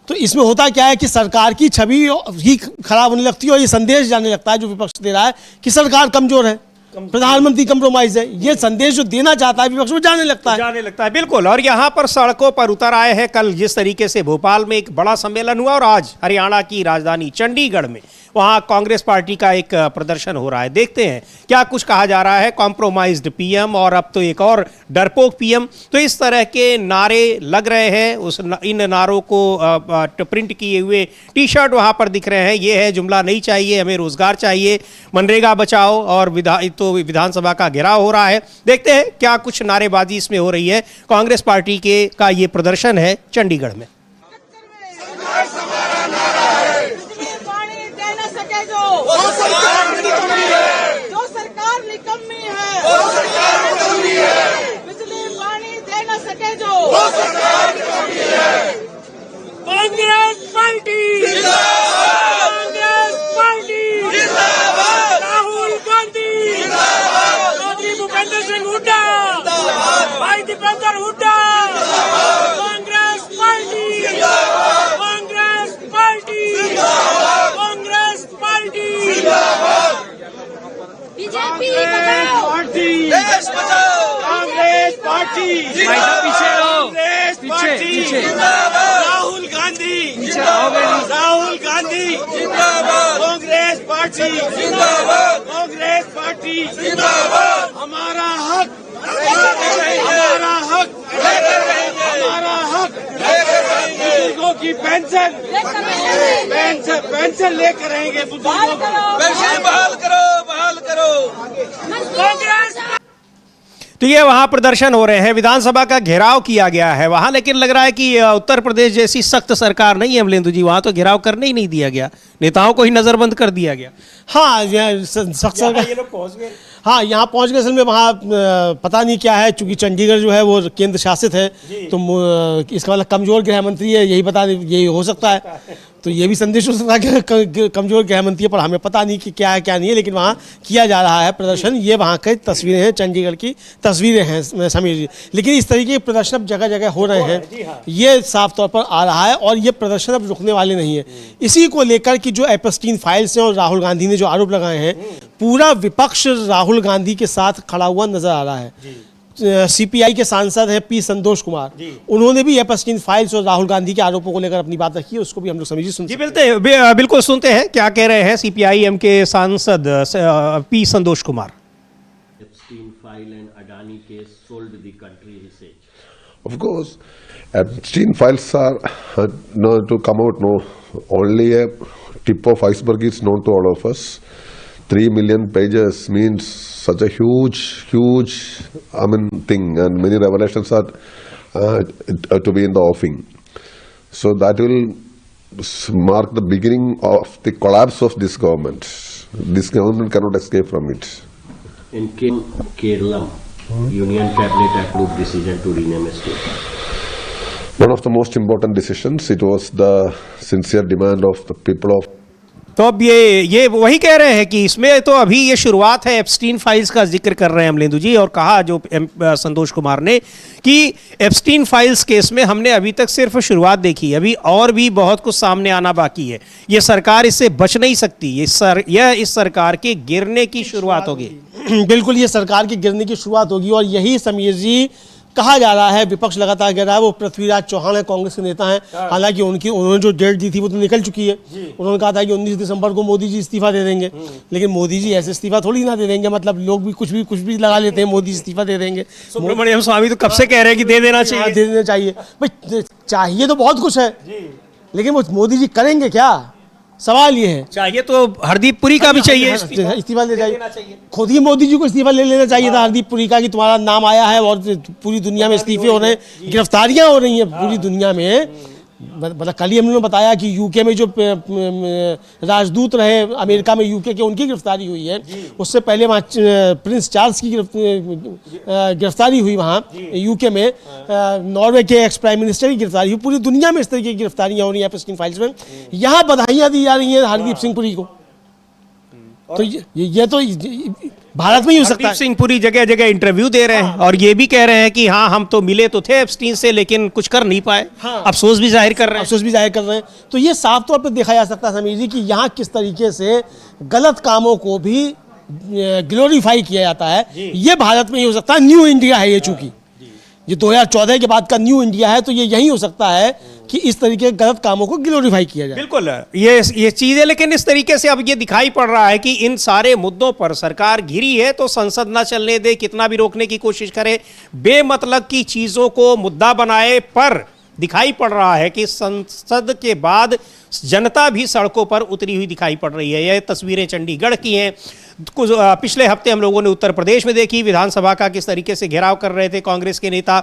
तो इसमें होता क्या है कि सरकार की छवि ही खराब होने लगती है और ये संदेश जाने लगता है जो विपक्ष दे रहा है कि सरकार कमजोर है, प्रधानमंत्री कंप्रोमाइज है। ये संदेश जो देना चाहता है विपक्ष में जाने लगता है। बिल्कुल। और यहाँ पर सड़कों पर उतर आए हैं। कल जिस तरीके से भोपाल में एक बड़ा सम्मेलन हुआ और आज हरियाणा की राजधानी चंडीगढ़ में वहाँ कांग्रेस पार्टी का एक प्रदर्शन हो रहा है। देखते हैं क्या कुछ कहा जा रहा है। कॉम्प्रोमाइज्ड पीएम और अब तो एक और डरपोक पीएम, तो इस तरह के नारे लग रहे हैं। इन नारों को प्रिंट किए हुए टी शर्ट वहाँ पर दिख रहे हैं। ये है जुमला नहीं चाहिए, हमें रोजगार चाहिए, मनरेगा बचाओ, और विधानसभा का घेराव हो रहा है। देखते हैं क्या कुछ नारेबाजी इसमें हो रही है। कांग्रेस पार्टी का ये प्रदर्शन है चंडीगढ़ में। जो सरकार निकम्मी है, वो सरकार निकम्मी है। बिजली पानी दे न सके जो, वो सरकार निकम्मी है। कांग्रेस पार्टी जिंदाबाद, कांग्रेस पार्टी जिंदाबाद, राहुल गांधी जिंदाबाद, योगी भूपेंद्र सिंह हुड्डा जिंदाबाद, भाई दीपेंद्र हुड्डा जिंदाबाद, कांग्रेस पार्टी जिंदाबाद, कांग्रेस पार्टी जिंदाबाद, कांग्रेस पार्टी जिंदाबाद। बीजेपी देश बचाओ, कांग्रेस पार्टी कांग्रेस पार्टी जिंदाबाद, राहुल गांधी जिंदाबाद, राहुल गांधी जिंदाबाद, कांग्रेस पार्टी जिंदाबाद, कांग्रेस पार्टी जिंदाबाद। हमारा हक, हमारा हक, हमारा हक, बुजुर्गों की पेंशन लेकर रहेंगे। बुजुर्गों की पेंशन बहाल करो, बहाल करो। कांग्रेस। तो ये वहां प्रदर्शन हो रहे हैं, विधानसभा का घेराव किया गया है वहां, लेकिन लग रहा है कि उत्तर प्रदेश जैसी सख्त सरकार नहीं है अमलेंदु जी, वहां तो घेराव करने ही नहीं दिया गया, नेताओं को ही नजरबंद कर दिया गया। हाँ, सख्त सरकार ये लोग पहुंच गए। हाँ, यहाँ पहुंच गए। असल में वहाँ पता नहीं क्या है, चूंकि चंडीगढ़ जो है वो केंद्र शासित है तो इसका मतलब कमजोर गृह मंत्री है, यही हो सकता है। तो ये भी संदेश हो सकता है कि कमजोर गृह मंत्री है, पर हमें पता नहीं कि क्या है क्या नहीं है। लेकिन वहाँ किया जा रहा है प्रदर्शन। ये वहाँ की तस्वीरें हैं, चंडीगढ़ की तस्वीरें हैं समीर जी। लेकिन इस तरीके के प्रदर्शन अब जगह जगह हो रहे हैं, ये साफ तौर पर आ रहा है और ये प्रदर्शन अब रुकने वाले नहीं है। इसी को लेकर कि जो एपस्टीन फाइल्स हैं और राहुल गांधी ने जो आरोप लगाए हैं, पूरा विपक्ष राहुल गांधी के साथ खड़ा हुआ नजर आ रहा है। सीपीआई के सांसद हैं पी संतोष कुमार, उन्होंने भी एपस्टीन फाइल्स और राहुल गांधी के आरोपों को लेकर अपनी बात रखी है। उसको भी हम लोग बिल्कुल सुनते हैं क्या कह रहे हैं सीपीआई-एम के सांसद P Santosh Kumar. Epstein file and Adani case sold the country, he said. Of course, Epstein files are known to come out. No, only a tip of iceberg is known to all of us. 3 million pages means such a huge thing, and many revelations are to be in the offing. So that will mark the beginning of the collapse of this government. This government cannot escape from it. In Kerala, Union Cabinet approved decision to rename a state. One of the most important decisions. It was the sincere demand of the people of तो अब ये वही कह रहे हैं कि इसमें तो अभी ये शुरुआत है। एप्स्टीन फाइल्स का जिक्र कर रहे हैं अमलेंदु जी, और कहा जो संतोष कुमार ने कि एप्स्टीन फाइल्स केस में हमने अभी तक सिर्फ शुरुआत देखी, अभी और भी बहुत कुछ सामने आना बाकी है। ये सरकार इससे बच नहीं सकती, यह इस सरकार के गिरने की शुरुआत होगी। बिल्कुल, ये सरकार के गिरने की शुरुआत होगी, और यही समीर जी कहा जा रहा है, विपक्ष लगातार कह रहा है। वो पृथ्वीराज चौहान है, कांग्रेस के नेता हैं, हालांकि उन्होंने जो डेट दी थी वो तो निकल चुकी है। उन्होंने कहा था कि 19 दिसंबर को मोदी जी इस्तीफा दे देंगे, लेकिन मोदी जी ऐसे इस्तीफा थोड़ी ना दे देंगे, मतलब लोग भी कुछ भी लगा लेते हैं, मोदी इस्तीफा दे देंगे। सुब्रमण्यम स्वामी तो कब से कह रहे हैं कि दे देना चाहिए, दे देना चाहिए। भाई चाहिए तो बहुत कुछ है, लेकिन वो मोदी जी करेंगे क्या, सवाल ये है। चाहिए तो हरदीप पुरी का भी चाहिए इस्तीफा ले चाहिए, खुद ही मोदी जी को इस्तीफा ले लेना चाहिए था हरदीप पुरी का, कि तुम्हारा नाम आया है और पूरी दुनिया में इस्तीफे हो रहे हैं, गिरफ्तारियां हो रही हैं पूरी दुनिया में। मतलब कल ही हमने बताया कि यूके में जो राजदूत रहे अमेरिका में यूके के, उनकी गिरफ्तारी हुई है। उससे पहले वहाँ प्रिंस चार्ल्स की गिरफ्तारी हुई वहाँ यूके में, नॉर्वे के एक्स प्राइम मिनिस्टर की गिरफ्तारी हुई। पूरी दुनिया में इस तरह की गिरफ्तारियाँ हो रही हैं एप्स्टीन फाइल्स में। यहाँ बधाइयाँ दी जा रही हैं हरदीप सिंह पुरी को, तो ये तो भारत में ही हो सकता है। हरदीप सिंह पुरी जगह जगह इंटरव्यू दे रहे हैं और ये भी कह रहे हैं कि हाँ हम तो मिले तो थे एप्स्टीन से, लेकिन कुछ कर नहीं पाए। अफसोस भी जाहिर कर रहे हैं। तो ये साफ तौर पे देखा जा सकता है समीर जी कि यहाँ किस तरीके से गलत कामों को भी ग्लोरीफाई किया जाता है। ये भारत में ही हो सकता है, न्यू इंडिया है ये, चूंकि ये 2014 के बाद का न्यू इंडिया है, तो ये यही हो सकता है कि इस तरीके के गलत कामों को ग्लोरीफाई किया जाए। बिल्कुल ये चीज है, लेकिन इस तरीके से अब ये दिखाई पड़ रहा है कि इन सारे मुद्दों पर सरकार घिरी है तो संसद ना चलने दे, कितना भी रोकने की कोशिश करे, बेमतलब की चीजों को मुद्दा बनाए, पर दिखाई पड़ रहा है कि संसद के बाद जनता भी सड़कों पर उतरी हुई दिखाई पड़ रही है। यह तस्वीरें चंडीगढ़ की हैं। कुछ पिछले हफ्ते हम लोगों ने उत्तर प्रदेश में देखी, विधानसभा का किस तरीके से घेराव कर रहे थे कांग्रेस के नेता।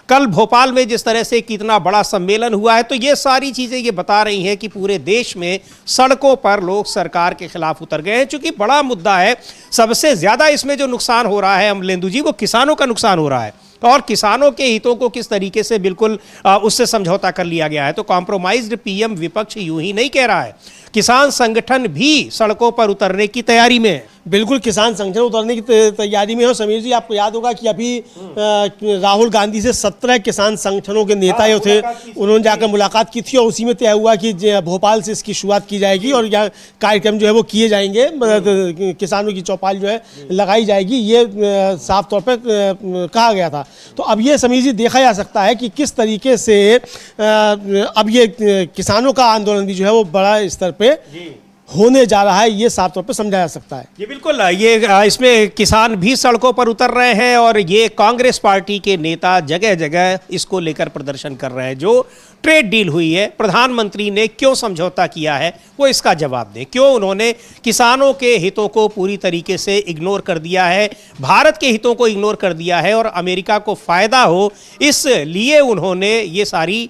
कल भोपाल में जिस तरह से कितना बड़ा सम्मेलन हुआ है, तो ये सारी चीज़ें ये बता रही हैं कि पूरे देश में सड़कों पर लोग सरकार के खिलाफ उतर गए हैं। चूंकि बड़ा मुद्दा है, सबसे ज़्यादा इसमें जो नुकसान हो रहा है अमलेंदु जी, वो किसानों का नुकसान हो रहा है, और किसानों के हितों को किस तरीके से बिल्कुल उससे समझौता कर लिया गया है। तो कॉम्प्रोमाइज्ड पीएम विपक्ष यूं ही नहीं कह रहा है, किसान संगठन भी सड़कों पर उतरने की तैयारी में है। बिल्कुल किसान संगठन उतरने की तैयारी में हो। समीर जी, आपको याद होगा कि अभी राहुल गांधी से 17 किसान संगठनों के नेता जो थे, उन्होंने जाकर मुलाकात की थी, और उसी में तय हुआ कि भोपाल से इसकी शुरुआत की जाएगी और यह कार्यक्रम जो है वो किए जाएंगे, किसानों की चौपाल जो है लगाई जाएगी, ये साफ तौर पर कहा गया था। तो अब ये समीर जी देखा जा सकता है कि किस तरीके से अब ये किसानों का आंदोलन भी जो है वो बड़ा स्तर पे होने जा रहा है, ये साफ तौर पर समझा जा सकता है। ये बिल्कुल ये इसमें किसान भी सड़कों पर उतर रहे हैं, और ये कांग्रेस पार्टी के नेता जगह जगह इसको लेकर प्रदर्शन कर रहे हैं। जो ट्रेड डील हुई है, प्रधानमंत्री ने क्यों समझौता किया है, वो इसका जवाब दें। क्यों उन्होंने किसानों के हितों को पूरी तरीके से इग्नोर कर दिया है, भारत के हितों को इग्नोर कर दिया है, और अमेरिका को फायदा हो इसलिए उन्होंने ये सारी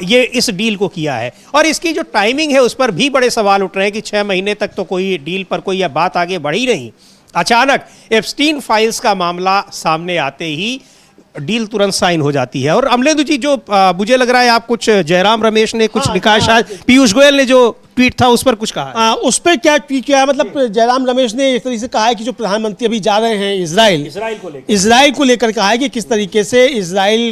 ये इस डील को किया है। और इसकी जो टाइमिंग है उस पर भी बड़े सवाल उठ रहे हैं कि 6 महीने तक तो कोई डील पर कोई बात आगे बढ़ी नहीं, अचानक एप्स्टीन फाइल्स का मामला सामने आते ही डील तुरंत साइन हो जाती है। और अमलेंदु जी, जो मुझे लग रहा है आप कुछ जयराम रमेश ने कुछ लिखा है, शायद पीयूष गोयल ने जो ट्वीट था उस पर कुछ कहा है। उस पर क्या ट्वीट किया है, मतलब जयराम रमेश ने इस तरीके से कहा है कि जो प्रधानमंत्री अभी जा रहे हैं इजराइल को लेकर कहा है कि किस तरीके से इजराइल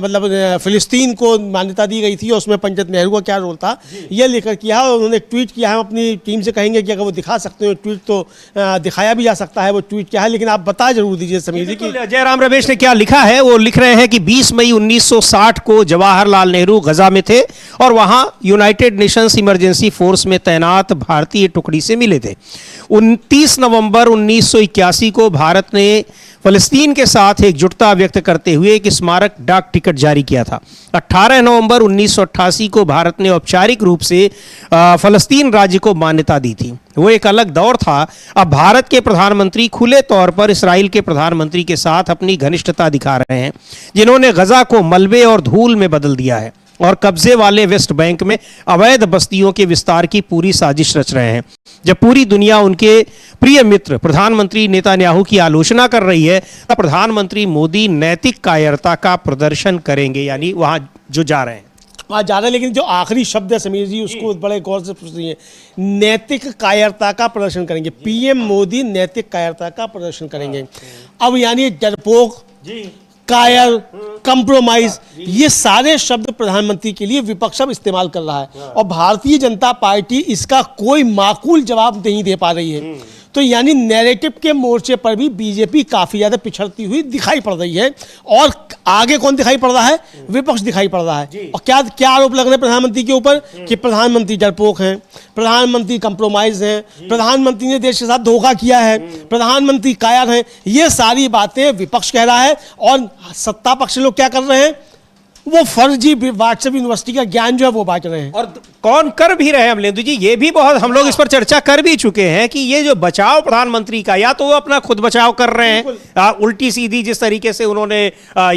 मतलब फिलिस्तीन को मान्यता दी गई थी और उसमें पंडित नेहरू का क्या रोल था, ये लेकर किया। और उन्होंने ट्वीट किया है, अपनी टीम से कहेंगे कि अगर वो दिखा सकते हो ट्वीट तो दिखाया भी जा सकता है वो ट्वीट क्या है, लेकिन आप बता जरूर दीजिए समीर जी की जयराम रमेश ने क्या लिखा है। वो लिख रहे हैं कि 20 मई 1960 को जवाहरलाल नेहरू गजा में थे और वहां यूनाइटेड नेशंस इमरजेंसी फोर्स में तैनात भारतीय टुकड़ी से मिले थे। 29 नवंबर 1981 को भारत ने फलस्तीन के साथ एकजुटता व्यक्त करते हुए एक स्मारक डाक टिकट जारी किया था। 18 नवंबर 1988 को भारत ने औपचारिक रूप से फलस्तीन राज्य को मान्यता दी थी। वो एक अलग दौर था। अब भारत के प्रधानमंत्री खुले तौर पर इस्राएल के प्रधानमंत्री के साथ अपनी घनिष्ठता दिखा रहे हैं, जिन्होंने गजा को मलबे और धूल में बदल दिया है और कब्जे वाले वेस्ट बैंक में अवैध बस्तियों के विस्तार की पूरी साजिश रच रहे हैं। जब पूरी दुनिया उनके प्रिय मित्र प्रधानमंत्री नेतान्याहू की आलोचना कर रही है, तब प्रधानमंत्री मोदी नैतिक कायरता का प्रदर्शन करेंगे, यानी वहां जो जा रहे हैं। आज जा रहा है, लेकिन जो आखिरी शब्द है समीर जी उसको बड़े गौर से पूछिए। नैतिक कायरता का प्रदर्शन करेंगे, पीएम मोदी नैतिक कायरता का प्रदर्शन करेंगे। अब यानी डरपोक, कायर, कंप्रोमाइज, ये सारे शब्द प्रधानमंत्री के लिए विपक्ष अब इस्तेमाल कर रहा है और भारतीय जनता पार्टी इसका कोई माकूल जवाब नहीं दे पा रही है। तो यानी नैरेटिव के मोर्चे पर भी बीजेपी काफी ज्यादा पिछड़ती हुई दिखाई पड़ रही है। और आगे कौन दिखाई पड़ रहा है? विपक्ष दिखाई पड़ रहा है। और क्या क्या आरोप लग रहे हैं प्रधानमंत्री के ऊपर कि प्रधानमंत्री डरपोक हैं, प्रधानमंत्री कंप्रोमाइज हैं, प्रधानमंत्री ने देश के साथ धोखा किया है, प्रधानमंत्री कायर हैं। ये सारी बातें विपक्ष कह रहा है और सत्ता पक्ष लोग क्या कर रहे हैं? वो फर्जी व्हाट्सएप यूनिवर्सिटी का ज्ञान जो है वो बांट रहे हैं। और कौन कर भी रहे हैं अमलेंदु जी, ये भी बहुत हम लोग इस पर चर्चा कर भी चुके हैं कि ये जो बचाव प्रधानमंत्री का, या तो वो अपना खुद बचाव कर रहे हैं, उल्टी सीधी जिस तरीके से उन्होंने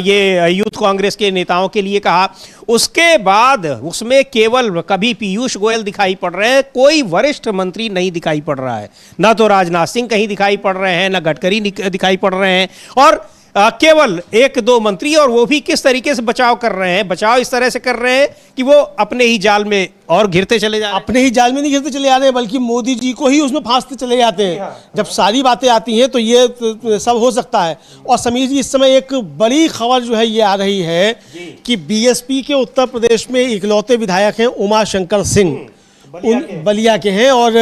ये यूथ कांग्रेस के नेताओं के लिए कहा, उसके बाद उसमें केवल कभी पीयूष गोयल दिखाई पड़ रहे हैं, कोई वरिष्ठ मंत्री नहीं दिखाई पड़ रहा है। ना तो राजनाथ सिंह कहीं दिखाई पड़ रहे हैं, ना गडकरी दिखाई पड़ रहे हैं, और केवल एक दो मंत्री, और वो भी किस तरीके से बचाव कर रहे हैं। बचाव इस तरह से कर रहे हैं कि वो अपने ही जाल में और घिरते चले जा रहे हैं। अपने ही जाल में नहीं घिरते चले जा रहे हैं, बल्कि मोदी जी को ही उसमें फांसते चले जाते हैं। जब सारी बातें आती हैं तो ये सब हो सकता है। और समीर जी, इस समय एक बड़ी खबर जो है ये आ रही है कि बीएसपी के उत्तर प्रदेश में इकलौते विधायक हैं उमा शंकर सिंह, बलिया के हैं और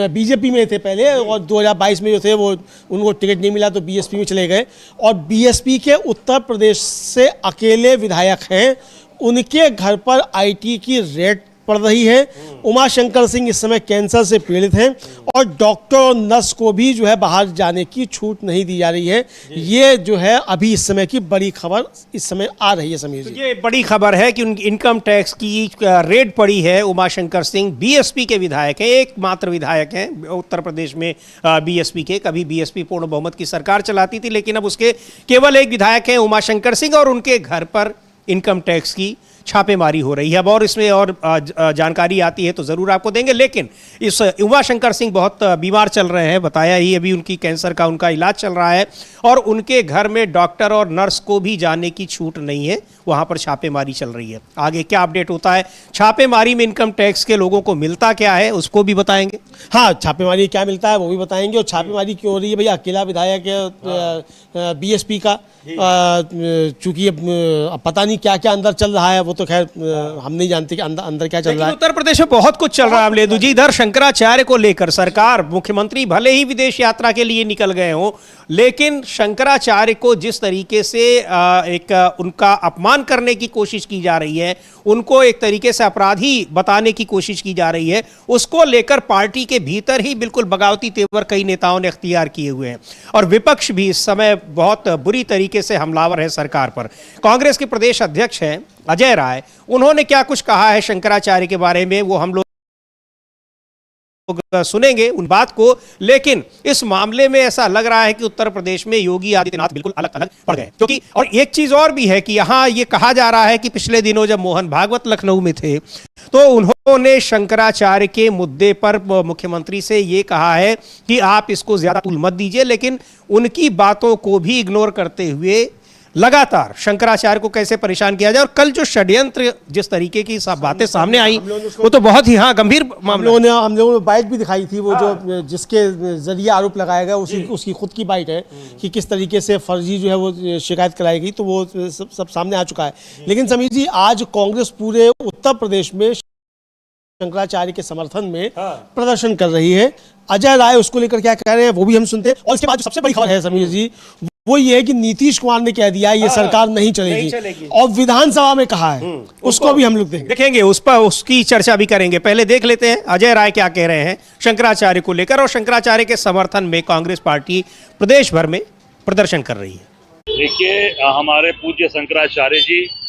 बीजेपी में थे पहले, और 2022 में जो थे वो उनको टिकट नहीं मिला तो बीएसपी में चले गए। और बीएसपी के उत्तर प्रदेश से अकेले विधायक हैं, उनके घर पर आईटी की रेड पड़ रही है। उमा शंकर सिंह इस समय कैंसर से पीड़ित हैं और डॉक्टर और नर्स को भी जो है बाहर जाने की छूट नहीं दी जा रही है। ये जो है अभी इस समय की बड़ी खबर इस समय आ रही है समीर जी। ये बड़ी खबर है कि उनकी इनकम टैक्स की रेड पड़ी है। उमा शंकर सिंह बीएसपी के विधायक हैं, एकमात्र विधायक हैं उत्तर प्रदेश में बीएसपी के। कभी बीएसपी पूर्ण बहुमत की सरकार चलाती थी, लेकिन अब उसके केवल एक विधायक हैं उमा शंकर सिंह, और उनके घर पर इनकम टैक्स की छापेमारी हो रही है। अब और इसमें और जानकारी आती है तो ज़रूर आपको देंगे। लेकिन इस उमा शंकर सिंह बहुत बीमार चल रहे हैं, बताया ही अभी, उनकी कैंसर का उनका इलाज चल रहा है, और उनके घर में डॉक्टर और नर्स को भी जाने की छूट नहीं है। वहाँ पर छापेमारी चल रही है। आगे क्या अपडेट होता है, छापेमारी में इनकम टैक्स के लोगों को मिलता क्या है, उसको भी बताएंगे। हाँ, छापेमारी क्या मिलता है वो भी बताएंगे, और छापेमारी क्यों हो रही है। भैया अकेला विधायक है बीएसपी का, चूंकि अब पता नहीं क्या क्या अंदर चल रहा है, वो तो खैर हम नहीं जानते कि अंदर क्या चल रहा है। उत्तर प्रदेश में बहुत कुछ चल रहा है अमलेंदु जी। इधर शंकराचार्य को लेकर सरकार, मुख्यमंत्री भले ही विदेश यात्रा के लिए निकल गए हों, लेकिन शंकराचार्य को जिस तरीके से एक उनका अपमान करने की कोशिश की जा रही है, उनको एक तरीके से अपराधी बताने की कोशिश की जा रही है, उसको लेकर पार्टी के भीतर ही बिल्कुल बगावती तेवर कई नेताओं ने अख्तियार किए हुए हैं। और विपक्ष भी इस समय बहुत बुरी तरीके से हमलावर है सरकार पर। कांग्रेस के प्रदेश अध्यक्ष हैं अजय राय, उन्होंने क्या कुछ कहा है शंकराचार्य के बारे में, वो हम लोग सुनेंगे उन बात को। लेकिन इस मामले में ऐसा लग रहा है कि उत्तर प्रदेश में योगी आदित्यनाथ बिल्कुल अलग अलग पड़ गए, क्योंकि और एक चीज और भी है कि यहां ये कहा जा रहा है कि पिछले दिनों जब मोहन भागवत लखनऊ में थे तो उन्होंने शंकराचार्य के मुद्दे पर मुख्यमंत्री से ये कहा है कि आप इसको ज्यादा तूल मत दीजिए, लेकिन उनकी बातों को भी इग्नोर करते हुए लगातार शंकराचार्य को कैसे परेशान किया जाए। और कल जो षड्यंत्र जिस तरीके की सब बातें सामने आई, वो तो बहुत ही गंभीर मामला। हम लोगों ने बाइट भी दिखाई थी, वो जो जिसके जरिए आरोप लगाया गया उसकी खुद की बाइट है कि किस तरीके से फर्जी जो है वो शिकायत कराई गई, तो वो सब सामने आ चुका है। लेकिन समीर जी, आज कांग्रेस पूरे उत्तर प्रदेश में शंकराचार्य के समर्थन में प्रदर्शन कर रही है। अजय राय उसको लेकर क्या कह रहे हैं वो भी हम सुनते हैं। और इसके बाद जो सबसे बड़ी खबर है समीर जी, वो ये है कि नीतीश कुमार ने कह दिया ये सरकार नहीं चलेगी, और विधानसभा में कहा है, उसको भी हम लोग देखेंगे, उस पर उसकी चर्चा भी करेंगे। पहले देख लेते हैं अजय राय क्या कह रहे हैं शंकराचार्य को लेकर, और शंकराचार्य के समर्थन में कांग्रेस पार्टी प्रदेश भर में प्रदर्शन कर रही है। देखिए, हमारे पूज्य शंकराचार्य जी